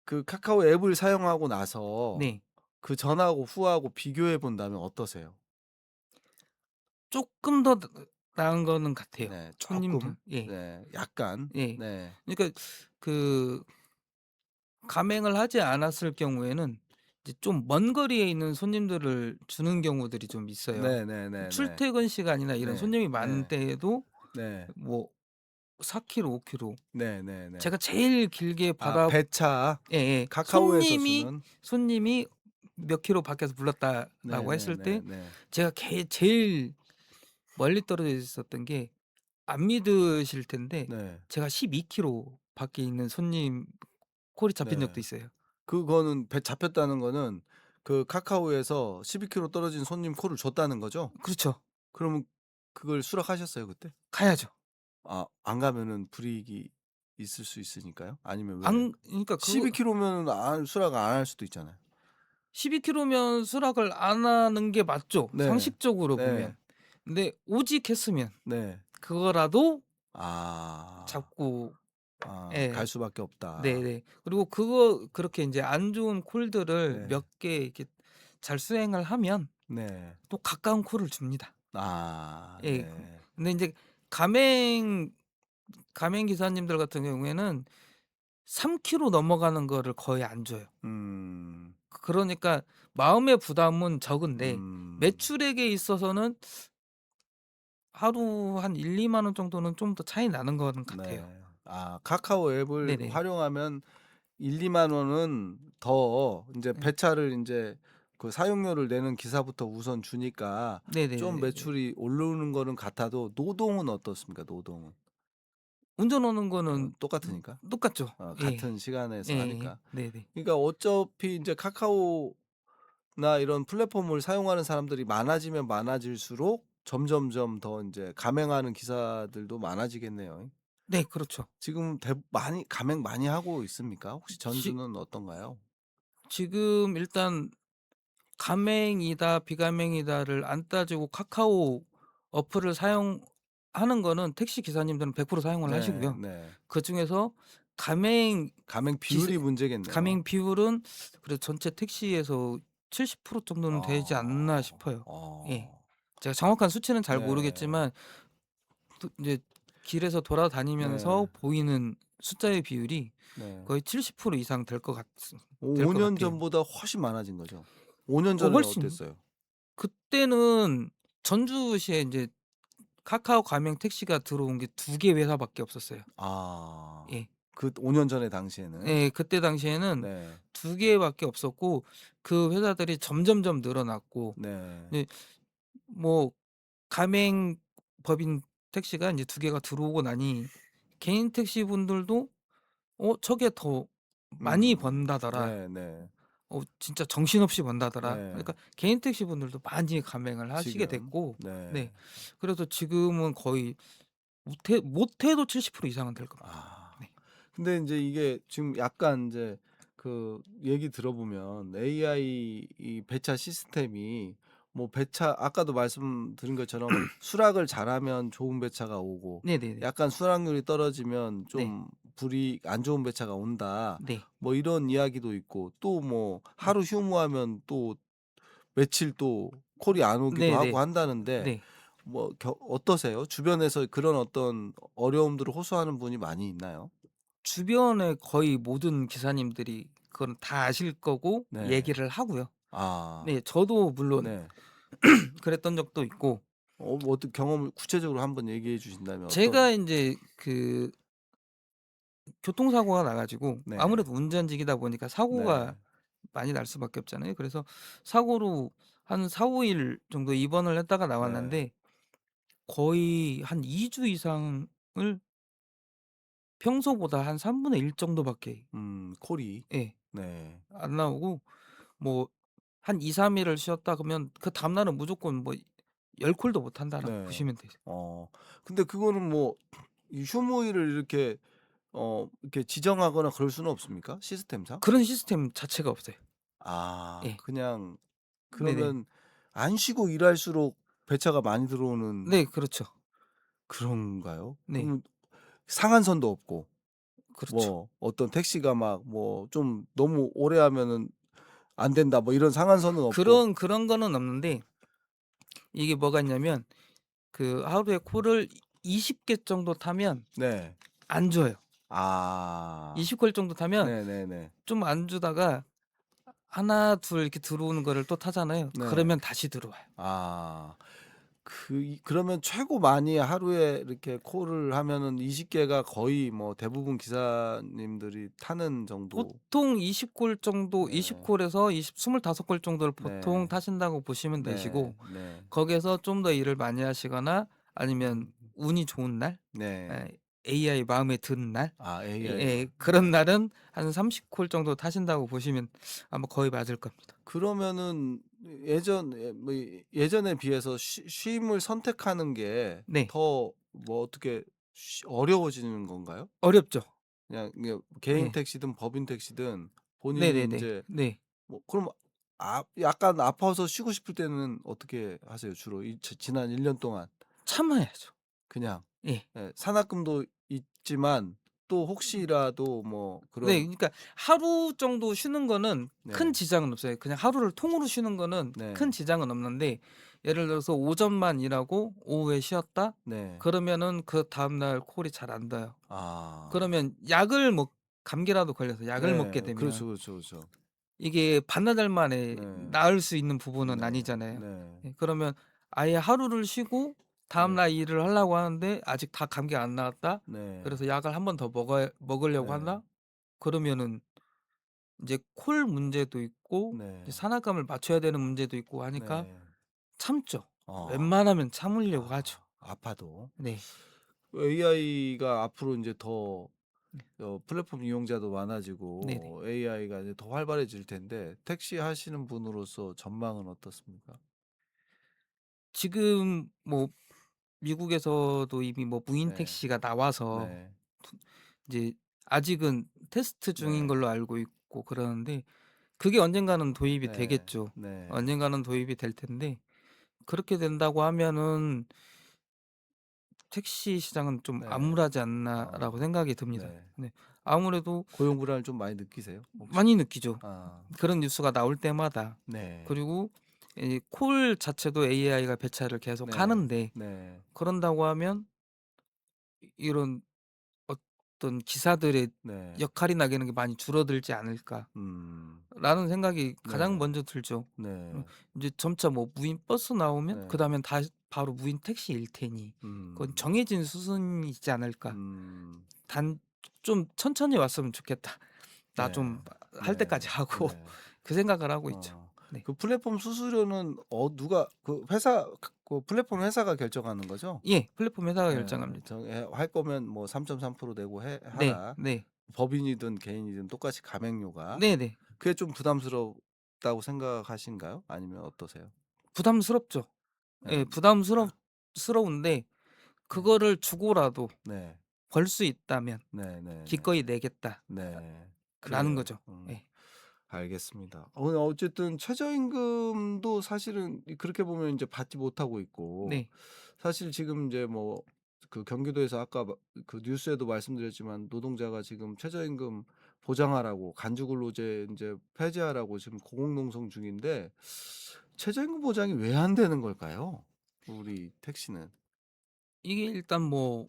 그 카카오 앱을 사용하고 나서 네. 그 전하고 후하고 비교해 본다면 어떠세요? 쪼끔 더 나은 거는 같아요. 네. 손님들 쪼끔. 예. 네. 약간. 예. 네. 그러니까 그 가맹을 하지 않았을 경우에는 이제 좀 먼 거리에 있는 손님들을 주는 경우들이 좀 있어요. 네네네네. 출퇴근 시간이나 이런 네. 손님이 많은 네. 때에도 네. 뭐 4 킬로 5 킬로 네네네. 제가 제일 길게 받아 배차 예예. 카카오에서 주는 손님이 "몇 킬로 밖에서 불렀다."라고 했을 때 네네네네. 제가 제일 멀리 떨어져 있었던 게 안 믿으실 텐데 네. 제가 12 킬로 밖에 있는 손님 콜이 잡힌 네. 적도 있어요. 그거는 배 잡혔다는 거는 그 카카오에서 12km 떨어진 손님 콜을 줬다는 거죠? 그렇죠. 그러면 그걸 수락하셨어요 그때? 가야죠. 안 가면은 불이익이 있을 수 있으니까요? 아니면 왜? 안 그러니까 그 12km면은 수락 안 할 수도 있잖아요. 12 킬로면 수락을 안 하는 게 맞죠, 네. 상식적으로 네. 보면. 근데 오직 했으면 네. 그거라도 아. 잡고 갈 예. 수밖에 없다. 네네. 그리고 그렇게 인제 안 좋은 콜들을 네. 몇 개 이렇게 잘 수행을 하면 네. 또 가까운 콜을 줍니다. 예. 네. 근데 인제 가맹 기사님들 같은 경우에는 3km 넘어가는 거를 거의 안 줘요. 음. 그러니까 마음의 부담은 적은데 음. 매출액에 있어서는 하루 한 1-2만 원 정도는 좀 더 차이 나는 거는 같아요. 네. 아 카카오 앱을 네네. 활용하면 1-2만 원은 더 인제 네. 배차를 인제 그 사용료를 내는 기사부터 우선 주니까 좀 네네네네. 매출이 오르는 거는 같아도 노동은 어떻습니까? 노동은? 운전 오는 거는 똑같으니까? 똑같죠. 예. 같은 시간에서 예예. 하니까. 네네. 그러니까 어차피 인제 카카오나 이런 플랫폼을 사용하는 사람들이 많아지면 많아질수록 점점점 더 인제 감행하는 기사들도 많아지겠네요. 네 그렇죠. 지금 많이 감행 많이 하고 있습니까? 혹시 지 전주는 어떤가요? 지금 일단 가맹이다 비가맹이다를 안 따지고 카카오 어플을 사용하는 거는 택시 기사님들은 100% 사용을 네 하시고요. 네. 그중에서 가맹 감행 기사 비율이 문제겠네요. 가맹 비율은 그래도 전체 택시에서 70% 정도는 되지 않나 어. 싶어요. 예. 어. 제가 정확한 수치는 잘 네. 모르겠지만 또 이제 길에서 네. 돌아다니면서 보이는 숫자의 비율이 네. 거의 70% 이상 될 오 것 5년 같아요. 전보다 훨씬 많아진 거죠? 5년 전에는 훨씬 어땠어요? 그때는 전주시에 인제 카카오 가맹 택시가 들어온 게 2개 회사밖에 없었어요. 아. 예. 그 5년 전에 당시에는? 예. 그때 당시에는 네. 2개밖에 없었고 그 회사들이 점점점 늘어났고 네. 네 뭐 가맹 법인 택시가 인제 2개가 들어오고 나니 개인 택시분들도 '저게 더 많이 번다더라. 네. 진짜 정신없이 번다더라.' 네. 그러니까 개인 택시분들도 많이 가맹을 하시게 지금. 됐고 네. 네. 그래서 지금은 거의 못해도 70% 이상은 될 겁니다. 아. 네. 근데 인제 이게 지금 약간 인제 그 얘기 들어보면 AI 이 배차 시스템이 뭐 배차 아까도 말씀드린 것처럼 수락을 잘하면 좋은 배차가 오고 네네네. 약간 수락률이 떨어지면 네. 좀 불이 안 좋은 배차가 온다. 네. 뭐 이런 이야기도 있고 또 뭐 네. 하루 휴무하면 또 며칠 또 콜이 안 오기도 하고 네네. 한다는데 네. 뭐 어떠세요? 주변에서 그런 어떤 어려움들을 호소하는 분이 많이 있나요? 주변에 거의 모든 기사님들이 그건 다 아실 거고 네. 얘기를 하고요. 아. 네. 저도 물론 네. 그랬던 적도 있고 뭐 어떤 경험을 구체적으로 한번 얘기해 주신다면 어떤 제가 인제 그 교통사고가 나 가지고 네. 아무래도 운전직이다 보니까 사고가 네. 많이 날 수밖에 없잖아요. 그래서 사고로 한 4-5일 정도 입원을 했다가 네. 나왔는데 거의 한 2주 이상을 평소보다 한 3분의 1 정도밖에 콜이. 예 네. 안 나오고 뭐 한 2-3 일을 쉬었다 그러면 그다음 날은 무조건 뭐 10 콜도 못 한다라고 네. 보시면 되죠. 어 근데 그거는 뭐 이 휴무일을 이렇게 이렇게 지정하거나 그럴 수는 없습니까? 시스템상? 그런 시스템 자체가 없어요. 예. 그냥 네네. 그러면 안 쉬고 일할수록 배차가 많이 들어오는 네 그렇죠. 그런가요? 네. 그러면 상한선도 없고 그렇죠. 뭐 어떤 택시가 막 뭐 좀 너무 오래 하면은 안 된다 뭐 이런 상한선은 없고. 그런 거는 없는데 이게 뭐가 있냐면 그 하루에 콜을 20개 정도 타면 네. 안 줘요. 아. 20콜 정도 타면 네네네. 좀 안 주다가 하나 둘 이렇게 들어오는 거를 또 타잖아요. 네. 그러면 다시 들어와요. 아. 그러면 최고 많이 하루에 이렇게 콜을 하면은 20 개가 거의 뭐 대부분 기사님들이 타는 정도. 보통 20콜 정도 네. 20콜에서 25콜 정도를 보통 네. 타신다고 보시면 되시고 네. 네. 거기에서 좀 더 일을 많이 하시거나 아니면 음. 운이 좋은 날 네. 예 AI 마음에 드는 날 AI가. 예 그런 네. 날은 한 30콜 정도 타신다고 보시면 아마 거의 맞을 겁니다. 그러면은 예전에 비해서 쉼을 선택하는 게 네. 더 뭐 어떻게 어려워지는 건가요? 어렵죠. 그냥 이게 개인 예. 택시든 법인 택시든 본인이 네네네. 인제 네. 뭐 그럼 약간 아파서 쉬고 싶을 때는 어떻게 하세요 주로? 지난 1년 동안 참아야죠. 그냥 예. 산악금도 있지만 또 혹시라도 뭐 네. 그런. 그러니까 하루 정도 쉬는 거는 큰 네. 지장은 없어요. 그냥 하루를 통으로 쉬는 거는 큰 네. 지장은 없는데 예를 들어서 오전만 일하고 오후에 쉬었다? 네. 그러면은 그다음 날 콜이 잘 안 닿아요. 아. 그러면 약을 먹 감기라도 걸려서 약을 먹게 네. 되면 그렇죠, 그렇죠, 그렇죠. 이게 반나절 만에 네. 나을 수 있는 부분은 네. 아니잖아요. 네. 예 그러면 아예 하루를 쉬고 다음 네. 날 일을 하려고 하는데 아직 다 감기가 안 나았다. 네. 그래서 약을 한 번 더 먹으려고 네. 한다. 그러면은 이제 콜 문제도 있고 이제 네. 산화감을 맞춰야 되는 문제도 있고 하니까 네. 참죠. 어. 웬만하면 참으려고 하죠. 아. 아파도. 네. AI가 앞으로 인제 더 네. 플랫폼 이용자도 네네. 많아지고 AI가 이제 더 활발해질 텐데 택시 하시는 분으로서 전망은 어떻습니까? 지금 뭐 미국에서도 이미 뭐 무인 네. 택시가 나와서 네. 이제 아직은 테스트 중인 네. 걸로 알고 있고 그러는데 그게 언젠가는 도입이 네. 되겠죠. 네. 언젠가는 도입이 될 텐데 그렇게 된다고 하면은 '택시 시장은 좀 네. 암울하지 않나.'라고 어. 생각이 듭니다. 네. 네. 아무래도 고용 불안을 좀 많이 느끼세요? 혹시? 많이 느끼죠. 아. 그런 뉴스가 나올 때마다. 네. 그리고 이 콜 자체도 AI가 배차를 계속 네. 하는데 네. 그런다고 하면 이런 어떤 기사들의 네. 역할이나 이런 게 많이 줄어들지 않을까라는 음. 생각이 가장 네. 먼저 들죠. 어 네. 인제 점차 뭐 무인 버스 나오면 네. 그다음엔 다시 바로 무인 택시일 테니 그건 음. 정해진 수순이지 않을까. 음. 단 좀 천천히 왔으면 좋겠다. 나 네. 좀 할 네. 때까지 하고 네. 그 생각을 하고 있죠. 어. 네. 그 플랫폼 수수료는 누가 그 회사 그 플랫폼 회사가 결정하는 거죠? 예. 플랫폼 회사가 예. 결정합니다. 할 거면 뭐 3.3% 내고 네. 하라. 네. 법인이든 개인이든 똑같이 가맹료가. 네네. 그게 좀 부담스럽다고 생각하신가요? 아니면 어떠세요? 부담스럽죠. 예. 예. 부담스러운데 네. 그거를 주고라도 네. 벌 수 있다면 네네네. '기꺼이 내겠다.'라는 네. 그래요. 거죠. 예. 알겠습니다. 어쨌든 최저임금도 사실은 그렇게 보면 이제 받지 못하고 있고 네. 사실 지금 이제 뭐 그 경기도에서 아까 그 뉴스에도 말씀드렸지만 노동자가 지금 최저임금 보장하라고 간주근로제 인제 폐지하라고 지금 공공농성 중인데 최저임금 보장이 왜 안 되는 걸까요? 우리 택시는. 이게 일단 뭐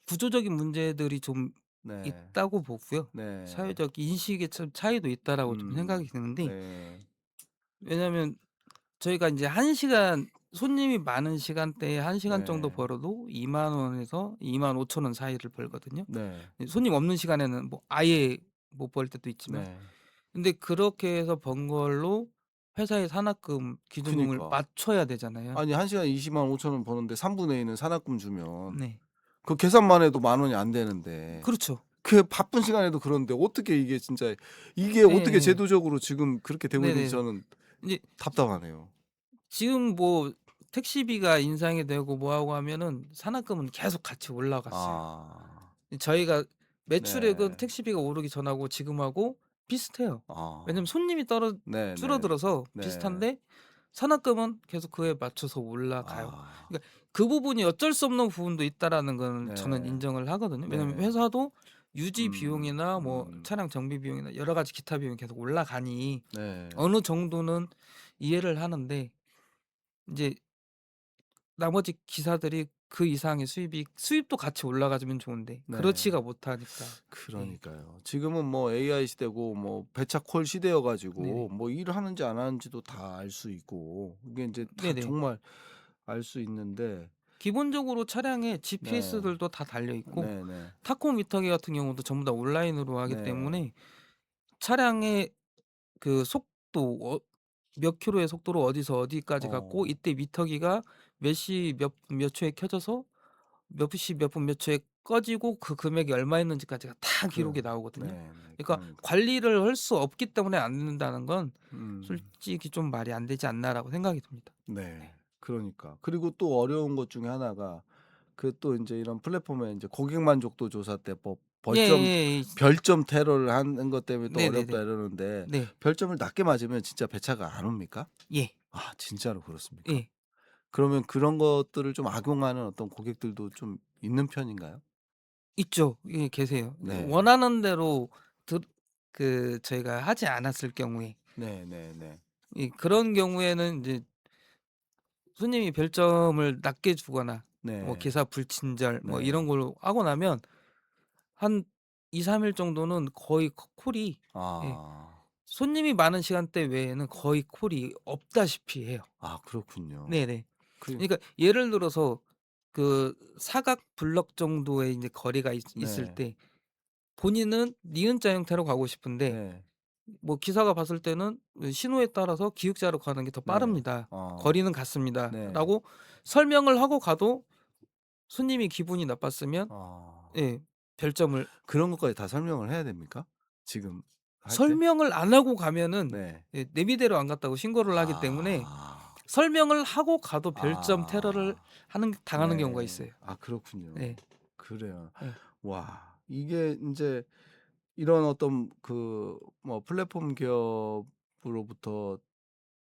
구조적인 문제들이 좀 네. 있다고 보고요. 네. 사회적 인식의 참 차이도 있다라고 좀 생각이 음. 드는데 네. 왜냐하면 저희가 인제 1 시간 손님이 많은 시간대에 1 시간 정도 네. 벌어도 2만 원에서 25,000원 사이를 벌거든요. 네. 손님 없는 시간에는 뭐 아예 못 벌 때도 있지만 네. 근데 그렇게 해서 번 걸로 회사의 산학금 기준금을 그니까. 맞춰야 되잖아요. 아니 1 시간에 205,000원 버는데 3분의 1은 산학금 주면 네. 그 계산만 해도 10,000원이 안 되는데 그렇죠. 그 바쁜 시간에도 그런데 어떻게 이게 진짜 이게 어떻게 예예. 제도적으로 지금 그렇게 되고 있는지 네네. 저는 인제 답답하네요. 지금 뭐 택시비가 인상이 되고 뭐 하고 하면은 산학금은 계속 같이 올라갔어요. 아. 저희가 매출액은 네. 택시비가 오르기 전하고 지금하고 비슷해요. 아. 왜냐면 손님이 네네. 줄어들어서 네. 비슷한데 산학금은 계속 그에 맞춰서 올라가요. 아. 그러니까 그 부분이 어쩔 수 없는 부분도 있다라는 건 저는 네. 인정을 하거든요. 왜냐면 네. 회사도 유지 음. 비용이나 뭐 음. 차량 정비 비용이나 여러 가지 기타 비용이 계속 올라가니 네. 어느 정도는 이해를 하는데 인제 나머지 기사들이 그 이상의 수입도 같이 올라가주면 좋은데 네. 그렇지가 못하니까. 예. 그러니까요. 지금은 뭐 AI 시대고 뭐 배차 콜 시대여 가지고 네네. 뭐 일을 하는지 안 하는지도 다 알 수 있고 이게 인제 다 네네. 정말 알 수 있는데 기본적으로 차량에 네. GPS들도 다 달려 있고 네네. 타코미터기 같은 경우도 전부 다 온라인으로 하기 네. 때문에 차량의 그 속도 몇 킬로의 속도로 어디서 어디까지 갔고 어. 이때 미터기가 몇 시 몇 초에 켜져서 몇 시 몇 분 몇 초에 꺼지고 그 금액이 얼마였는지까지가 다 기록이 나오거든요. 네네. 그러니까 그러니까. 관리를 할 수 없기 때문에 안 된다는 건 음. 솔직히 좀 말이 안 되지 않나라고 생각이 듭니다. 네. 네. 그러니까. 그리고 또 어려운 것 중에 하나가 그 또 인제 이런 플랫폼에 인제 고객 만족도 조사 때 벌점 예예예. 별점 테러를 하는 것 때문에 또 어렵다 네네네. 이러는데 네. 별점을 낮게 맞으면 진짜 배차가 안 옵니까? 예. 아 진짜로 그렇습니까? 예. 그러면 그런 것들을 좀 악용하는 어떤 고객들도 좀 있는 편인가요? 있죠. 예 계세요. 네. 원하는 대로 드 저희가 하지 않았을 경우에 네네네. 그런 경우에는 인제 손님이 별점을 낮게 주거나 네. 뭐 기사 불친절 뭐 네. 이런 걸로 하고 나면 한 2-3일 정도는 거의 콜이 예. 아. 손님이 많은 시간대 외에는 거의 콜이 없다시피 해요. 아 그렇군요. 네네. 그 그러니까 예를 들어서 그 사각 블럭 정도의 이제 거리가 있을 네. 때 본인은 니은자 형태로 가고 싶은데 네. 뭐 기사가 봤을 때는 신호에 따라서 기역자로 가는 게 더 네. 빠릅니다. 어. 거리는 네. 같습니다.라고 설명을 하고 가도 손님이 기분이 나빴으면 아. 예. 별점을 그런 것까지 다 설명을 해야 됩니까? 지금 할 때? 설명을 안 하고 가면은 네. 예 내비대로 안 갔다고 신고를 하기 때문에 아. 설명을 하고 가도 별점 테러를 아. 당하는 경우가 네. 있어요. 아 그렇군요. 네. 그래요. 예. 와 이게 인제 이런 어떤 그 뭐 플랫폼 기업으로부터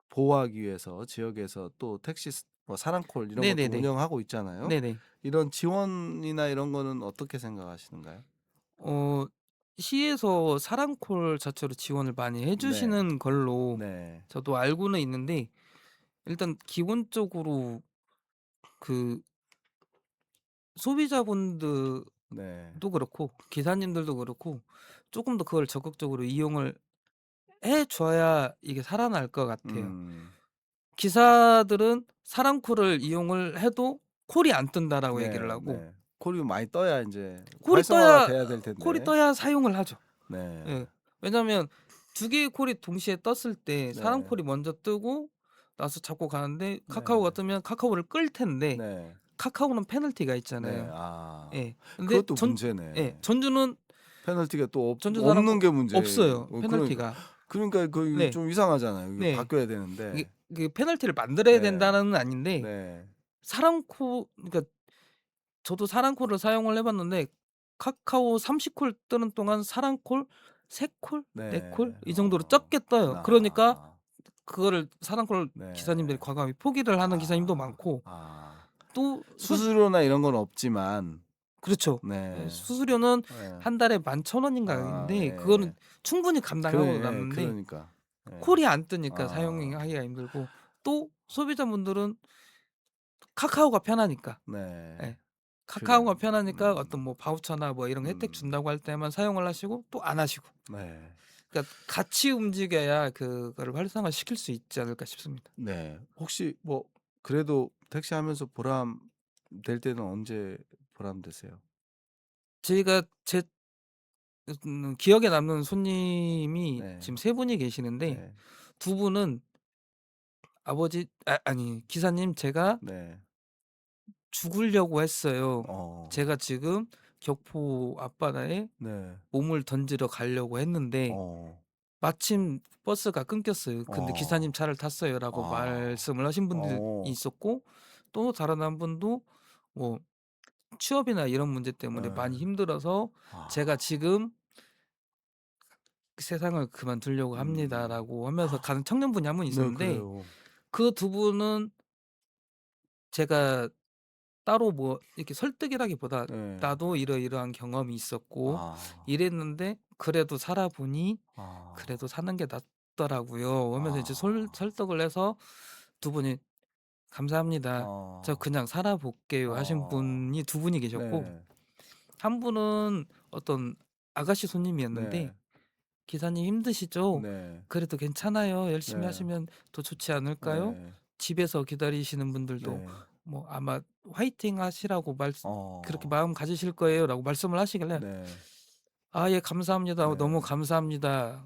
보호하기 위해서 지역에서 또 택시 뭐 사랑콜 이런 것도 네네네. 운영하고 있잖아요. 네네. 이런 지원이나 이런 거는 어떻게 생각하시는가요? 어 시에서 사랑콜 자체로 지원을 많이 해 네. 주시는 걸로 네. 저도 알고는 있는데 일단 기본적으로 그 소비자분들도 네. 그렇고 기사님들도 그렇고 쪼끔 더 그걸 적극적으로 이용을 해 줘야 이게 살아날 것 같아요. 음. 기사들은 사랑콜을 이용을 해도 콜이 안 뜬다라고 얘기를 네. 하고 네. 콜이 많이 떠야 인제 콜이 활성화가 떠야 돼야 될 콜이 텐데. 떠야 사용을 하죠. 네. 예. 왜냐하면 두 개의 콜이 동시에 떴을 때 네. 사랑콜이 먼저 뜨고 나서 잡고 가는데 카카오가 네. 뜨면 카카오를 끌 텐데 네. 카카오는 페널티가 네. 있잖아요. 아. 예. 근데 그것도 문제네. 전주는 페널티가 또 전주 없는 사랑콜 게 문제예요. 없어요, 페널티가. 그러니까 그 네. 좀 이상하잖아요. 이게 네. 바뀌어야 이게 되는데. 그 페널티를 만들어야 네. 된다는 아닌데 네. 사랑콜 그러니까 저도 사랑콜을 사용을 해 봤는데 카카오 30콜 뜨는 동안 사랑콜 3콜, 네. 4콜 이 정도로 적게 떠요. 그러니까 아. 그거를 사랑콜 기사님들이 네. 과감히 포기를 하는 기사님도 아. 많고 아. 또 수수료나 이런 건 없지만 그렇죠. 예 네. 수수료는 예. 한 달에 11,000원인가 아 인데 그거는 예. 충분히 감당하고 예 남는데 그러니까. 예. 콜이 안 뜨니까 아. 사용하기가 힘들고 또 소비자분들은 카카오가 편하니까 네. 예. 그래요. 카카오가 편하니까 어떤 뭐 바우처나 뭐 이런 혜택 음. 준다고 할 때만 사용을 하시고 또 안 하시고. 네. 그러니까 같이 움직여야 그거를 활성화시킬 수 있지 않을까 싶습니다. 네. 혹시 뭐 그래도 택시하면서 보람 될 때는 언제 보람 되세요? 저희가 제 기억에 남는 손님이 네. 지금 3 분이 계시는데 네. 2 분은 아니 기사님 제가 네. 죽으려고 했어요. 어. 제가 지금 격포 앞바다에 네. 몸을 던지러 가려고 했는데 어. 마침 버스가 끊겼어요. 근데 기사님 어. 차를 탔어요라고 아. 말씀을 하신 분들이 어. 있었고 또 다른 한 분도 뭐 취업이나 이런 문제 때문에 많이 네. 힘들어서 제가 아. 지금 "세상을 그만두려고 음. 합니다."라고 하면서 가는 청년분이 한 분 네 있었는데 그래요. 그 2 분은 제가 따로 뭐 이렇게 설득이라기보다 네. "나도 이러이러한 경험이 있었고 아. 이랬는데 그래도 살아보니 아. 그래도 사는 게 낫더라고요." 하면서 이제 아. 설득을 해서 2 분이 "감사합니다. 저 어. 그냥 살아볼게요." 하신 어. 분이 2 분이 계셨고 네. 한 분은 어떤 아가씨 손님이었는데 네. "기사님 힘드시죠? 네. 그래도 괜찮아요. 열심히 네. 하시면 더 좋지 않을까요? 네. 집에서 기다리시는 분들도 네. 뭐 아마 화이팅 하시라고 그렇게 어. 마음 가지실 거예요."라고 말씀을 하시길래 네. "아 예 감사합니다. 너무 네. 감사합니다."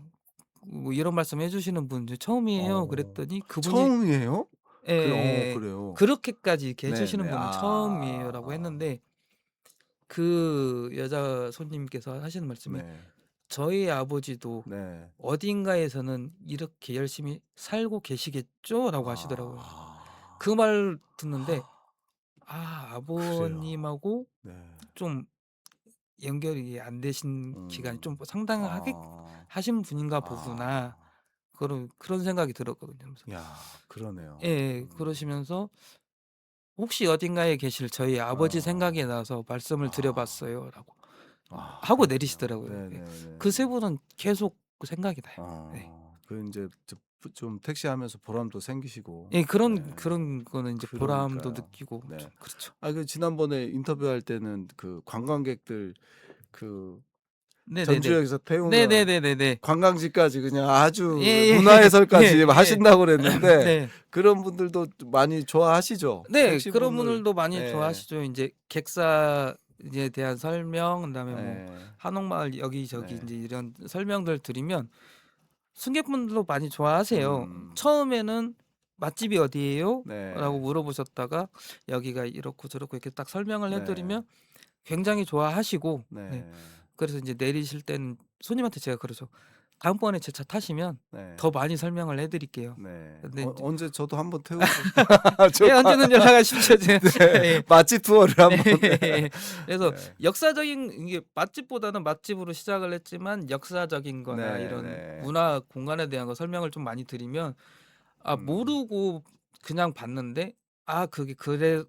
뭐 이런 말씀 해 주시는 분 이제 처음이에요. 어. 그랬더니 그분이 처음이에요? 예 그래요? 그렇게까지 이렇게 해 주시는 네네. 분은 처음이에요라고 아. 했는데 그 여자 손님께서 하시는 말씀이 네. "저희 아버지도 네. 어딘가에서는 이렇게 열심히 살고 계시겠죠?"라고 하시더라고요. 아. 그 말 듣는데 그래요. 아버님하고 네. 좀 연결이 안 되신 기간이 좀 음. 상당하게 아. 하신 분인가 보구나. 아. 그런 생각이 들었거든요. 그래서 야 그러네요. 예 그러시면서 "혹시 어딘가에 계실 저희 아버지 어. 생각이 나서 말씀을 드려 아. 봤어요."라고 아 하고 그렇군요. 내리시더라고요. 예. 네네네네. 그 3 분은 계속 그 생각이 나요. 네. 어. 그 이제 좀 택시하면서 보람도 생기시고. 예, 그런 네. 거는 이제 보람도 그러니까요. 느끼고 네. 좀 그렇죠. 그 지난번에 인터뷰할 때는 그 관광객들 그 네네네. 전주역에서 태우면 네네네네네. 관광지까지 그냥 아주 예예. 문화해설까지 예 예. 하신다고 그랬는데 네. 그런 분들도 많이 좋아하시죠? 네. 그런 택시분들. 분들도 많이 예. 좋아하시죠. 인제 객사에 대한 설명, 그다음에 뭐 예. 한옥마을 여기저기 네. 인제 이런 설명들 드리면 승객분들도 많이 좋아하세요. 음. 처음에는 "맛집이 어디예요?" 라고 네. 물어보셨다가 여기가 이렇고 저렇고 이렇게 딱 설명을 해 네. 드리면 굉장히 좋아하시고, 네, 네. 그래서 인제 내리실 때는 손님한테 제가 그러죠. "다음번에 제 차 타시면 네. 더 많이 설명을 해 드릴게요." 네. 근데 인제 언제 저도 한번 태우고 예, 좀 언제든 연락하십시오. 제가 네. 예. 맛집 투어를 네. 한번. 네. 그래서 네. 역사적인 이게 맛집보다는 맛집으로 시작을 했지만 역사적인 거나 네. 이런 네. 문화 공간에 대한 거 설명을 좀 많이 드리면 음. 모르고 그냥 봤는데 그게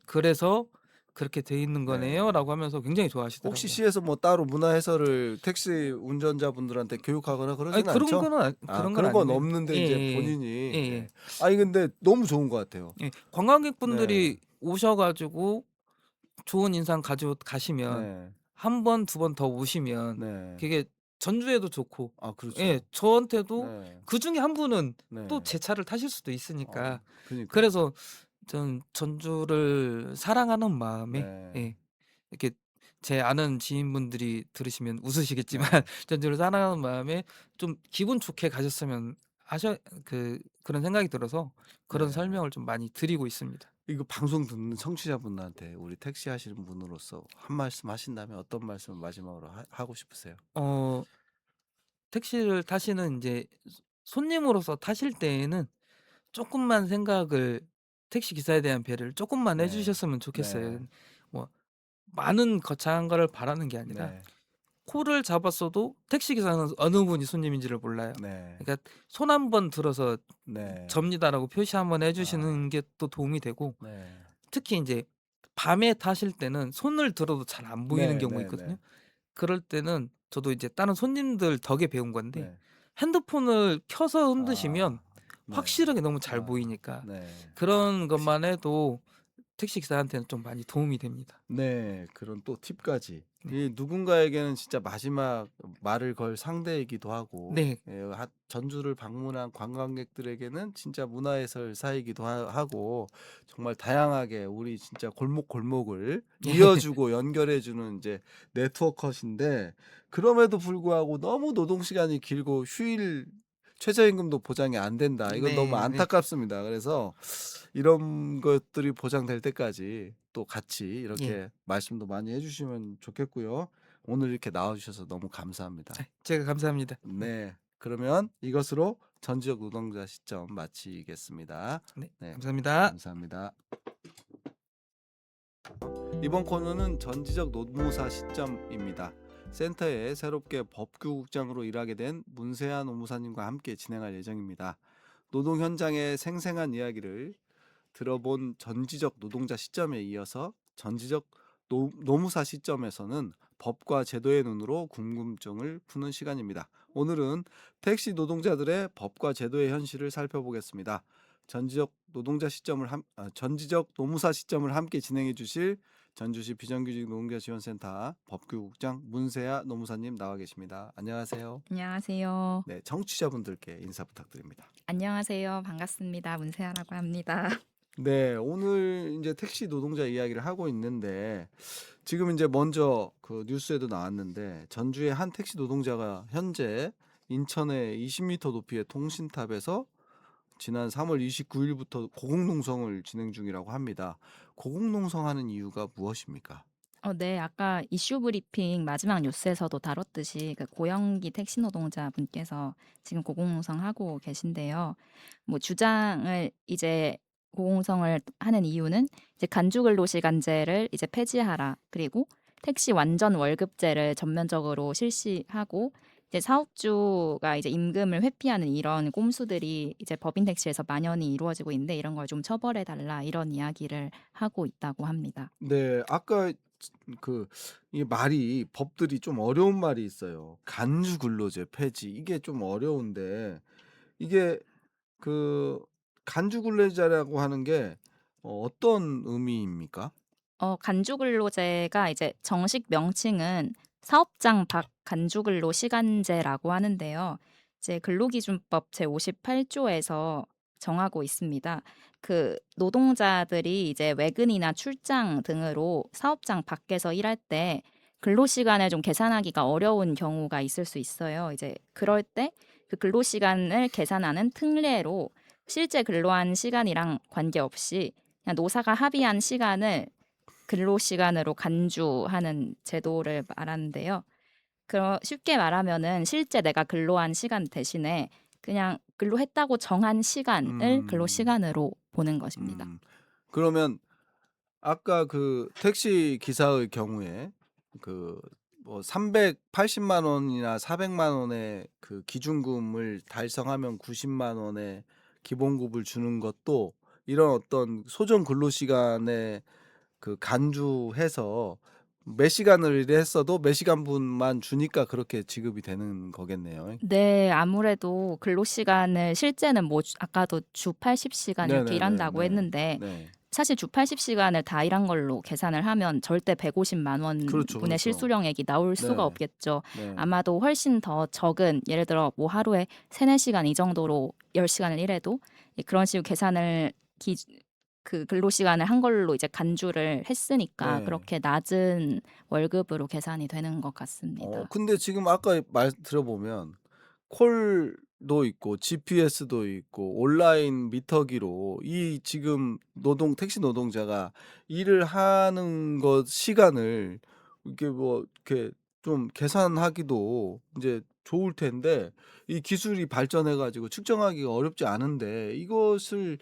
그래서 그렇게 돼 있는 네. 거네요라고 하면서 굉장히 혹시 좋아하시더라고요. 시에서 뭐 따로 문화 해설을 택시 운전자분들한테 교육하거나 아니 그러진 그런 않죠? 거는 그런 건 그런 건 아니고요. 없는데 이제 예예예. 본인이. 예예. 예. 아니 근데 너무 좋은 것 같아요. 예. 네. 관광객분들이 오셔 가지고 좋은 인상 가지고 가시면 네. 한 번 두 번 더 오시면 네. 그게 전주에도 좋고, 예, 그렇죠. 저한테도 네. 그중에 한 분은 또 네. 제 차를 타실 수도 있으니까. 그니까요. 그래서 전 전주를 사랑하는 마음에, 네. 예, 이렇게 제 아는 지인분들이 들으시면 웃으시겠지만 네. 전주를 사랑하는 마음에 좀 기분 좋게 가셨으면 그런 생각이 들어서 그런 네. 설명을 좀 많이 드리고 있습니다. 이거 방송 듣는 청취자분들한테 우리 택시 하시는 분으로서 한 말씀 하신다면 어떤 말씀을 마지막으로 하고 싶으세요? 어 택시를 타시는 인제 손님으로서 타실 때에는 쪼끔만 생각을, 택시 기사에 대한 배려를 쪼끔만 해 네. 주셨으면 좋겠어요. 네. 뭐 많은 거창한 거를 바라는 게 아니라 네. 코를 잡았어도 택시 기사는 어느 분이 손님인지를 몰라요. 네. 그러니까 "손 한번 들어서 네. 접니다."라고 표시 한번 해 아. 주시는 게 또 도움이 되고, 네. 특히 인제 밤에 타실 때는 손을 들어도 잘 안 보이는 네. 경우 네. 있거든요. 네. 그럴 때는 저도 이제 다른 손님들 덕에 배운 건데 네. 핸드폰을 켜서 흔드시면 아. 네. 확실하게 너무 잘 아. 보이니까 네. 그런 것만 해도 택시 기사한테는 좀 많이 도움이 됩니다. 네. 그런 또 팁까지. 네. 이 누군가에게는 진짜 마지막 말을 걸 상대이기도 하고, 네. 전주를 방문한 관광객들에게는 진짜 문화해설사이기도 하고, 정말 다양하게 우리 진짜 골목골목을 이어주고 연결해주는 이제 네트워커신데, 그럼에도 불구하고 너무 노동 시간이 길고 휴일 최저임금도 보장이 안 된다. 이건 너무 네. 네. 안타깝습니다. 그래서 이런 것들이 보장될 때까지 또 같이 예. 이렇게 말씀도 많이 해주시면 좋겠고요. 오늘 이렇게 나와주셔서 너무 감사합니다. 제가 감사합니다. 네. 네, 그러면 이것으로 전지적 노동자 시점 마치겠습니다. 네. 네, 감사합니다. 감사합니다. 이번 코너는 전지적 노무사 시점입니다. 센터에 새롭게 법규국장으로 일하게 된 문세아 노무사님과 함께 진행할 예정입니다. 노동 현장의 생생한 이야기를 들어본 전지적 노동자 시점에 이어서 전지적 노무사 시점에서는 법과 제도의 눈으로 궁금증을 푸는 시간입니다. 오늘은 택시 노동자들의 법과 제도의 현실을 살펴보겠습니다. 전지적 노무사 시점을 함께 진행해 주실 전주시 비정규직 노동자 지원센터 법규국장 문세아 노무사님 나와 계십니다. 안녕하세요. 안녕하세요. 네, 청취자분들께 인사 부탁드립니다. 안녕하세요. 반갑습니다. 문세아라고 합니다. 네, 오늘 이제 택시 노동자 이야기를 하고 있는데 지금 이제 먼저 그 뉴스에도 나왔는데 전주의 한 택시 노동자가 현재 인천의 20m 높이의 통신탑에서 지난 3월 29일부터 고공농성을 진행 중이라고 합니다. 고공농성하는 이유가 무엇입니까? 네. 아까 이슈 브리핑 마지막 뉴스에서도 다뤘듯이 그 고영기 택시 노동자분께서 지금 고공농성하고 계신데요. 뭐 주장을 이제 고공농성을 하는 이유는 이제 간주근로시간제를 이제 폐지하라. 그리고 택시 완전 월급제를 전면적으로 실시하고 이제 사업주가 이제 임금을 회피하는 이런 꼼수들이 이제 법인 택시에서 만연히 이루어지고 있는데 이런 걸 좀 처벌해 달라 이런 이야기를 하고 있다고 합니다. 네, 아까 이 말이 법들이 좀 어려운 말이 있어요. 간주근로제 폐지 이게 좀 어려운데 이게 그 간주근로자라고 하는 게 어떤 의미입니까? 간주근로제가 이제 정식 명칭은 사업장 밖 간주근로 시간제라고 하는데요. 이제 근로기준법 제58조에서 정하고 있습니다. 그 노동자들이 이제 외근이나 출장 등으로 사업장 밖에서 일할 때 근로시간을 좀 계산하기가 어려운 경우가 있을 수 있어요. 이제 그럴 때 그 근로시간을 계산하는 특례로 실제 근로한 시간이랑 관계없이 그냥 노사가 합의한 시간을 근로시간으로 간주하는 제도를 말하는데요. 쉽게 말하면은 실제 내가 근로한 시간 대신에 그냥 근로했다고 정한 시간을 음. 근로시간으로 보는 것입니다. 그러면 아까 그 택시 기사의 경우에 그 뭐 380만 원이나 400만 원의 그 기준금을 달성하면 90만 원의 기본급을 주는 것도 이런 어떤 소정 근로시간에 그 간주해서 몇 시간을 일했어도 몇 시간분만 주니까 그렇게 지급이 되는 거겠네요. 네, 아무래도 근로시간을 실제는 아까도 주 80시간 이렇게 일한다고 네네네네. 했는데 네. 사실 주 80시간을 다 일한 걸로 계산을 하면 절대 150만 그렇죠, 원분의 그렇죠. 실수령액이 나올 수가 네. 없겠죠. 네. 아마도 훨씬 더 적은 예를 들어 뭐 하루에 3-4시간 이 정도로 10시간을 일해도 그런 식으로 계산을 그 근로시간을 한 걸로 이제 간주를 했으니까 네. 그렇게 낮은 월급으로 계산이 되는 것 같습니다. 근데 지금 아까 말 들어보면 콜도 있고 GPS도 있고 온라인 미터기로 이 지금 택시 노동자가 일을 하는 것 시간을 이렇게 뭐 이렇게 좀 계산하기도 이제 좋을 텐데 이 기술이 발전해 가지고 측정하기가 어렵지 않은데 이것을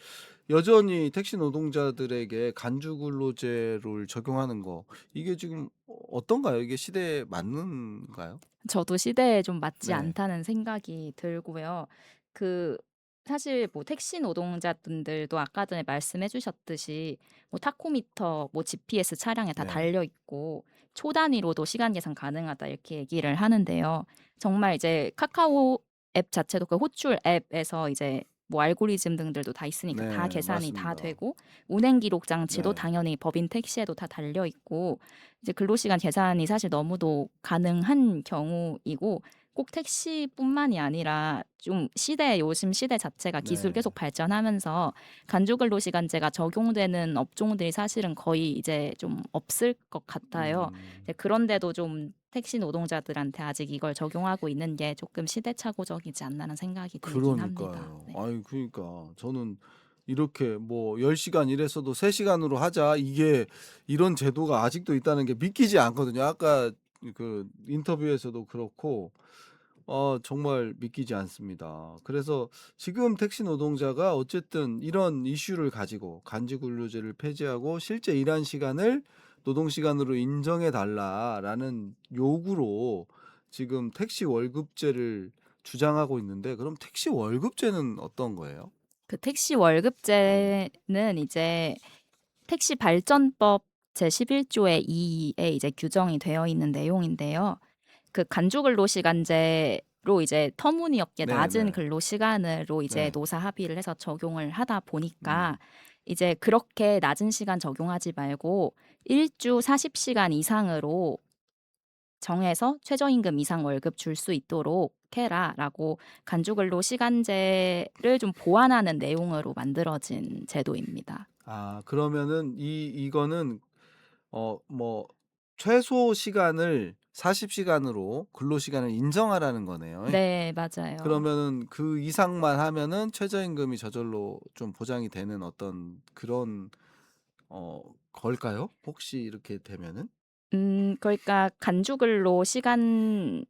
여전히 택시 노동자들에게 간주근로제를 적용하는 거 이게 지금 어떤가요? 이게 시대에 맞는가요? 저도 시대에 좀 맞지 네. 않다는 생각이 들고요. 그 사실 뭐 택시 노동자분들도 아까 전에 말씀해 주셨듯이 뭐 타코미터, 뭐 GPS 차량에 다 네. 달려 있고 초 단위로도 시간 계산 가능하다 이렇게 얘기를 하는데요. 정말 이제 카카오 앱 자체도 그 호출 앱에서 이제 뭐 알고리즘 등들도 다 있으니까 다 네. 계산이 다 맞습니다. 되고 운행 기록 장치도 네. 당연히 법인 택시에도 다 달려 있고 이제 근로시간 계산이 사실 너무도 가능한 경우이고 꼭 택시뿐만이 아니라 좀 요즘 시대 자체가 기술이 네. 계속 발전하면서 간주근로시간제가 적용되는 업종들이 사실은 거의 이제 좀 없을 것 같아요. 음. 그런데도 좀 택시 노동자들한테 아직 이걸 적용하고 있는 게 조금 시대착오적이지 않나는 생각이 들긴 합니다. 그러니까요. 네. 아이 그러니까 저는 이렇게 뭐 10시간 일했어도 3시간으로 하자 이게 이런 제도가 아직도 있다는 게 믿기지 않거든요. 아까 그 인터뷰에서도 그렇고 정말 믿기지 않습니다. 그래서 지금 택시 노동자가 어쨌든 이런 이슈를 가지고 간지근로제를 폐지하고 실제 일한 시간을 노동시간으로 인정해 달라라는 요구로 지금 택시 월급제를 주장하고 있는데 그럼 택시 월급제는 어떤 거예요? 그 택시 월급제는 이제 택시 발전법 제11조의 2에 이제 규정이 되어 있는 내용인데요. 그 간주 근로시간제로 이제 터무니없게 낮은 네네. 근로시간으로 이제 네. 노사 합의를 해서 적용을 하다 음. 보니까 이제 그렇게 낮은 시간 적용하지 말고 일주 40시간 이상으로 정해서 최저임금 이상 월급 줄 수 있도록 해라라고 간주근로 시간제를 좀 보완하는 내용으로 만들어진 제도입니다. 그러면은 이거는 뭐 최소 시간을 40시간으로 근로시간을 인정하라는 거네요. 네, 맞아요. 그러면은 그 이상만 하면은 최저임금이 저절로 좀 보장이 되는 어떤 그런 걸까요? 혹시 이렇게 되면은? 그러니까 간주근로 시간을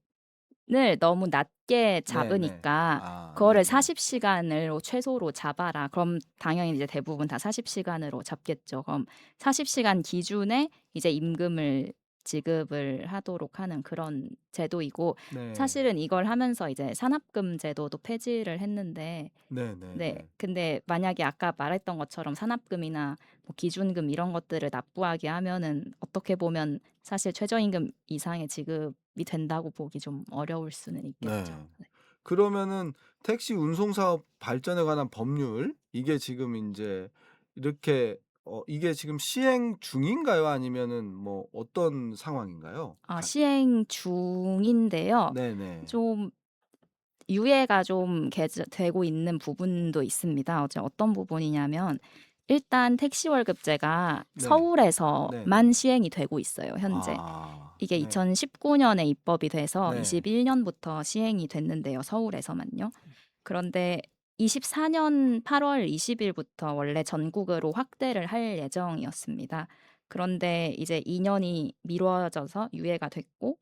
너무 낮게 네네. 잡으니까 그거를 네네. 40시간으로 최소로 잡아라. 그럼 당연히 이제 대부분 다 40시간으로 잡겠죠. 그럼 40시간 기준에 이제 임금을 지급을 하도록 하는 그런 제도이고 네. 사실은 이걸 하면서 이제 산업금 제도도 폐지를 했는데 네. 네네네. 근데 만약에 아까 말했던 것처럼 산업금이나 뭐 기준금 이런 것들을 납부하게 하면은 어떻게 보면 사실 최저임금 이상의 지급이 된다고 보기 좀 어려울 수는 있겠죠. 네. 네. 그러면은 택시 운송 사업 발전에 관한 법률 이게 지금 인제 이렇게 이게 지금 시행 중인가요? 아니면은 뭐 어떤 상황인가요? 시행 중인데요. 네네. 좀 유예가 좀 되고 있는 부분도 있습니다. 어떤 부분이냐면 일단 택시 월급제가 네. 서울에서만 네네. 시행이 되고 있어요, 현재. 이게 네. 2019년에 입법이 돼서 네. 21년부터 시행이 됐는데요, 서울에서만요. 그런데 24년 8월 20일부터 원래 전국으로 확대를 할 예정이었습니다. 그런데 이제 2년이 미뤄져서 유예가 됐고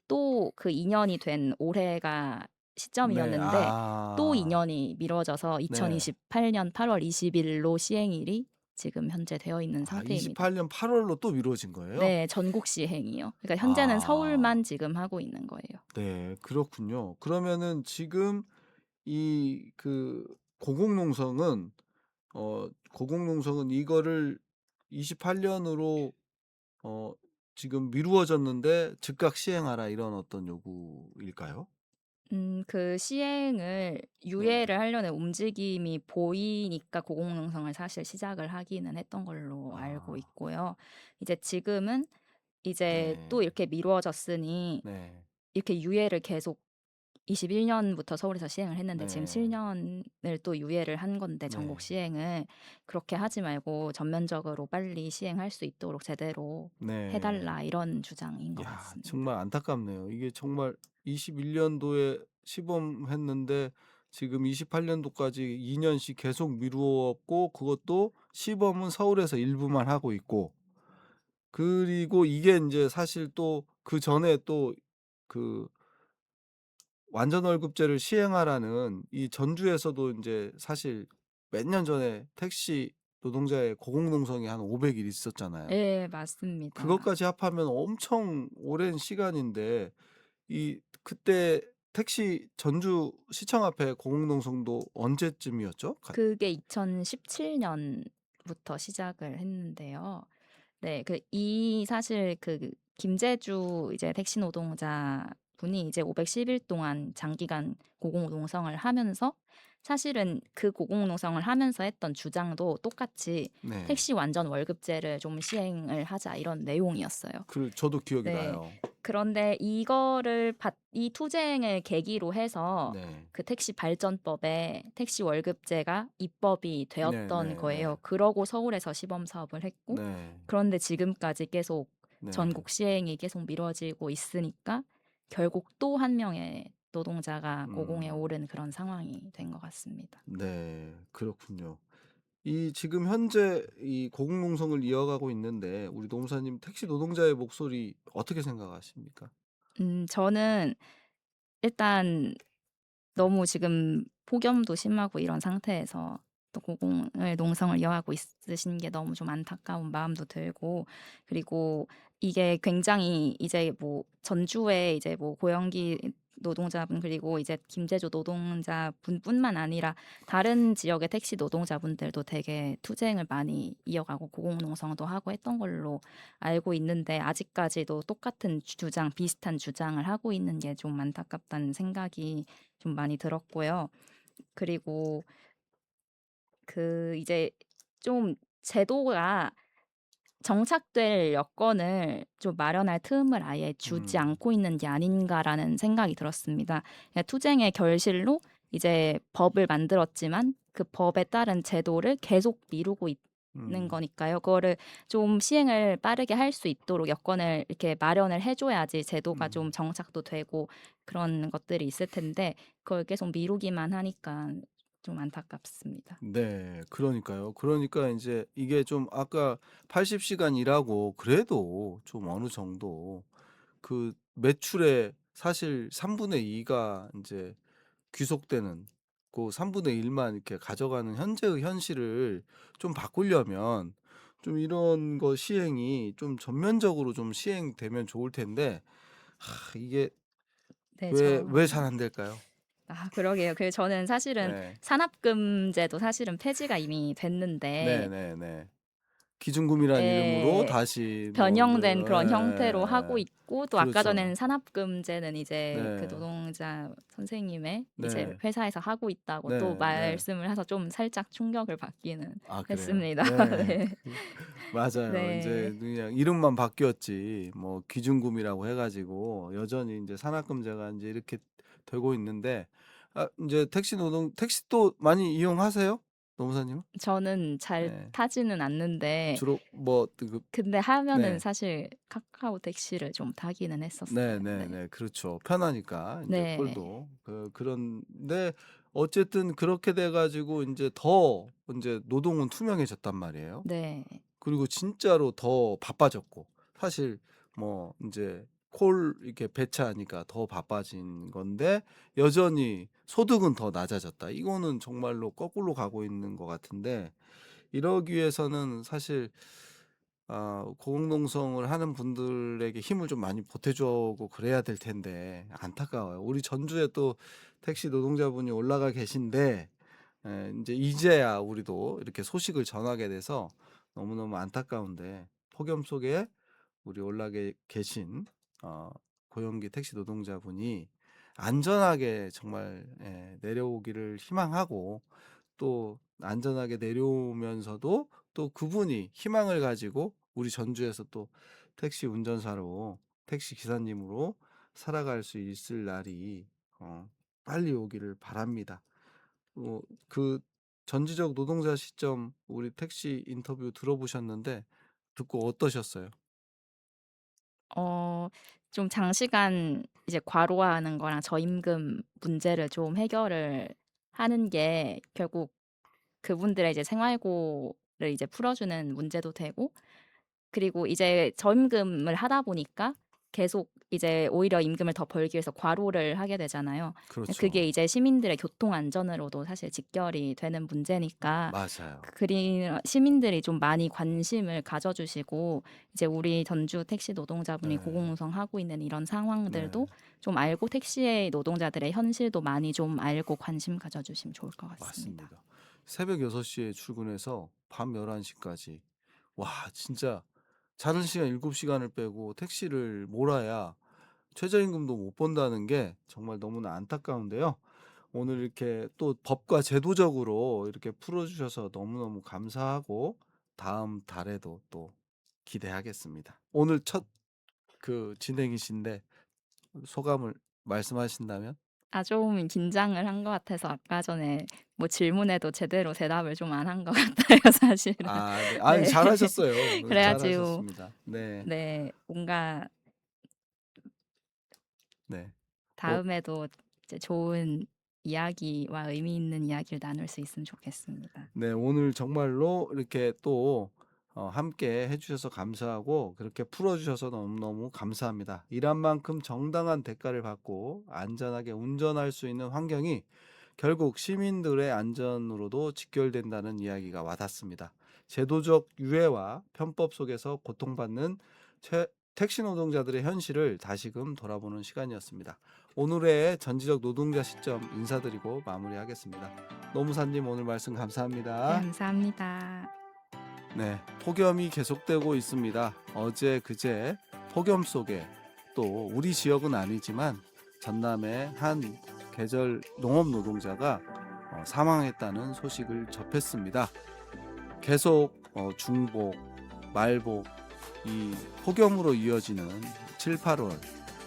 또 그 2년이 된 올해가 네. 시점이었는데 또 2년이 미뤄져서 네. 2028년 8월 20일로 시행일이 지금 현재 되어 있는 상태입니다. 28년 8 월로 또 미뤄진 거예요? 네. 전국 시행이요. 그러니까 현재는 아. 서울만 지금 하고 있는 거예요. 네. 그렇군요. 그러면은 지금 이 고공농성은 이거를 28 년으로 어 지금 미루어졌는데 즉각 시행하라 이런 어떤 요구일까요? 그 시행을 네. 유예를 하려는 움직임이 보이니까 고공농성을 사실 시작을 하기는 했던 걸로 알고 아. 있고요. 이제 지금은 이제 또 네. 이렇게 미루어졌으니 네. 이렇게 유예를 계속 21년부터 서울에서 시행을 했는데 지금 네. 7년을 또 유예를 한 건데 전국 네. 시행을 그렇게 하지 말고 전면적으로 빨리 시행할 수 있도록 제대로 해 네. 달라 이런 주장인 것 야 같습니다. 정말 안타깝네요. 이게 정말 21 년도에 시범했는데 지금 28 년도까지 2 년씩 계속 미루었고 그것도 시범은 서울에서 일부만 하고 있고 그리고 이게 인제 사실 또 그전에 또 그 완전 월급제를 시행하라는 이 전주에서도 인제 사실 몇 년 전에 택시 노동자의 고공농성이 한 500일 있었잖아요. 예 맞습니다. 그것까지 합하면 엄청 오랜 시간인데 그때 택시 전주 시청 앞에 고공농성도 언제쯤이었죠? 그게 2017 년부터 시작을 했는데요. 네. 사실 김제주 이제 택시 노동자분이 이제 510일 동안 장기간 고공농성을 하면서 사실은 그 고공농성을 하면서 했던 주장도 똑같이 네. "택시 완전 월급제를 좀 시행을 하자." 이런 내용이었어요. 저도 기억이 네. 나요. 그런데 이 투쟁을 계기로 해서 네. 그 택시 발전법에 택시 월급제가 입법이 되었던 네네네. 거예요. 그러고 서울에서 시범 사업을 했고 네. 그런데 지금까지 계속 네. 전국 시행이 계속 미뤄지고 있으니까 결국 또 한 명의 노동자가 고공에 음. 오른 그런 상황이 된 것 같습니다. 네. 그렇군요. 이 지금 현재 이 고공농성을 이어가고 있는데 우리 노무사님 택시 노동자의 목소리 어떻게 생각하십니까? 저는 일단 너무 지금 폭염도 심하고 이런 상태에서 또 고공을 농성을 이어가고 있으신 게 너무 좀 안타까운 마음도 들고 그리고 이게 굉장히 이제 뭐 전주에 이제 뭐 고영기 노동자분 그리고 이제 김제주 노동자분뿐만 아니라 다른 지역의 택시 노동자분들도 되게 투쟁을 많이 이어가고 고공농성도 하고 했던 걸로 알고 있는데 아직까지도 똑같은 비슷한 주장을 하고 있는 게 좀 안타깝다는 생각이 좀 많이 들었고요. 그리고 이제 좀 제도가 정착될 여건을 좀 마련할 틈을 아예 주지 음. 않고 있는 게 아닌가라는 생각이 들었습니다. 그냥 투쟁의 결실로 이제 법을 만들었지만 그 법에 따른 제도를 계속 미루고 있는 음. 거니까요. 그거를 좀 시행을 빠르게 할 수 있도록 여건을 이렇게 마련을 해줘야지 제도가 좀 음. 정착도 되고 그런 것들이 있을 텐데 그걸 계속 미루기만 하니까 좀 안타깝습니다. 네. 그러니까요. 그러니까 인제 이게 좀 아까 80 시간 일하고 그래도 좀 어느 정도 그 매출의 사실 3분의 2가 인제 귀속되는 고 3분의 1만 이렇게 가져가는 현재의 현실을 좀 바꾸려면 좀 이런 거 시행이 좀 전면적으로 좀 시행되면 좋을 텐데 이게 네, 왜 잘 안 될까요? 그러게요. 저는 사실은 네. 산업금제도 사실은 폐지가 이미 됐는데 네네네. 기준금이라는 예. 이름으로 다시 변형된 뭐 그런 형태로 하고 있고 또 아까 그렇죠. 전에는 산업금제는 이제 그 네. 노동자 선생님의 네. 이제 회사에서 하고 있다고 네, 또 네. 말씀을 해서 좀 살짝 충격을 받기는 아, 그래요? 했습니다. 네. 네. 맞아요. 네. 이제 그냥 이름만 바뀌었지 뭐 기준금이라고 해가지고 여전히 이제 산학금제가 이제 이렇게 되고 있는데 이제 택시도 많이 이용하세요? 노무사님은? 저는 잘 네. 타지는 않는데 주로 뭐 그 근데 하면은 네. 사실 카카오 택시를 좀 타기는 했었어요. 네, 네, 네. 네, 그렇죠. 편하니까 이제 네. 꼴도 그런데 어쨌든 그렇게 돼가지고 이제 더 이제 노동은 투명해졌단 말이에요. 네. 그리고 진짜로 더 바빠졌고 사실 뭐 이제 콜 이렇게 배차하니까 더 바빠진 건데 여전히 소득은 더 낮아졌다. 이거는 정말로 거꾸로 가고 있는 것 같은데 이러기 위해서는 사실 고공농성을 하는 분들에게 힘을 좀 많이 보태주고 그래야 될 텐데 안타까워요. 우리 전주에 또 택시 노동자분이 올라가 계신데 이제야 우리도 이렇게 소식을 전하게 돼서 너무너무 안타까운데 폭염 속에 우리 올라가 계신 고용기 택시 노동자분이 안전하게 정말 내려오기를 희망하고 또 안전하게 내려오면서도 또 그분이 희망을 가지고 우리 전주에서 또 택시 운전사로 택시 기사님으로 살아갈 수 있을 날이 빨리 오기를 바랍니다. 그 전지적 노동자 시점 우리 택시 인터뷰 들어보셨는데 듣고 어떠셨어요? 좀 장시간 이제 과로하는 거랑 저임금 문제를 좀 해결을 하는 게 결국 그분들의 이제 생활고를 이제 풀어주는 문제도 되고 그리고 이제 저임금을 하다 보니까 계속 이제 오히려 임금을 더 벌기 위해서 과로를 하게 되잖아요. 그게 그렇죠. 이제 시민들의 교통 안전으로도 사실 직결이 되는 문제니까 맞아요. 시민들이 좀 많이 관심을 가져주시고 이제 우리 전주 택시 노동자분이 네. 고공농성하고 있는 이런 상황들도 네. 좀 알고 택시의 노동자들의 현실도 많이 좀 알고 관심 가져주시면 좋을 것 같습니다. 맞습니다. 새벽 6시에 출근해서 밤 11시까지 와 진짜 자는 시간 7시간을 빼고 택시를 몰아야 최저임금도 못 본다는 게 정말 너무나 안타까운데요. 오늘 이렇게 또 법과 제도적으로 이렇게 풀어주셔서 너무너무 감사하고 다음 달에도 또 기대하겠습니다. 오늘 첫 진행이신데 소감을 말씀하신다면? 좀 긴장을 한 것 같아서 아까 전에 뭐 질문에도 제대로 대답을 좀 안 한 것 같아요, 사실은. 네. 네. 잘하셨어요. 그래가지고 잘하셨습니다. 네. 네, 뭔가 네. 다음에도 이제 좋은 이야기와 의미 있는 이야기를 나눌 수 있으면 좋겠습니다. 네, 오늘 정말로 이렇게 또 함께 해주셔서 감사하고 그렇게 풀어주셔서 너무너무 감사합니다. 일한 만큼 정당한 대가를 받고 안전하게 운전할 수 있는 환경이 결국 시민들의 안전으로도 직결된다는 이야기가 와닿습니다. 제도적 유해와 편법 속에서 고통받는 택시 노동자들의 현실을 다시금 돌아보는 시간이었습니다. 오늘의 전지적 노동자 시점 인사드리고 마무리하겠습니다. 노무사님 오늘 말씀 네, 감사합니다. 감사합니다. 네, 폭염이 계속되고 있습니다. 어제 그제 폭염 속에 또 우리 지역은 아니지만 전남의 한 계절 농업 노동자가 사망했다는 소식을 접했습니다. 계속 중복, 말복, 이 폭염으로 이어지는 7, 8월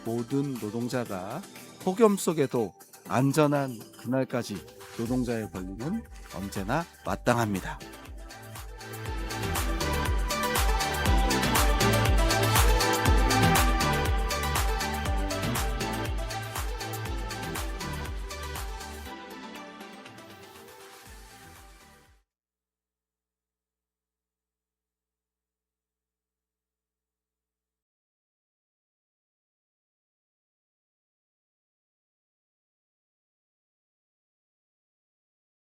모든 노동자가 폭염 속에도 안전한 그날까지 노동자의 권리는 언제나 마땅합니다.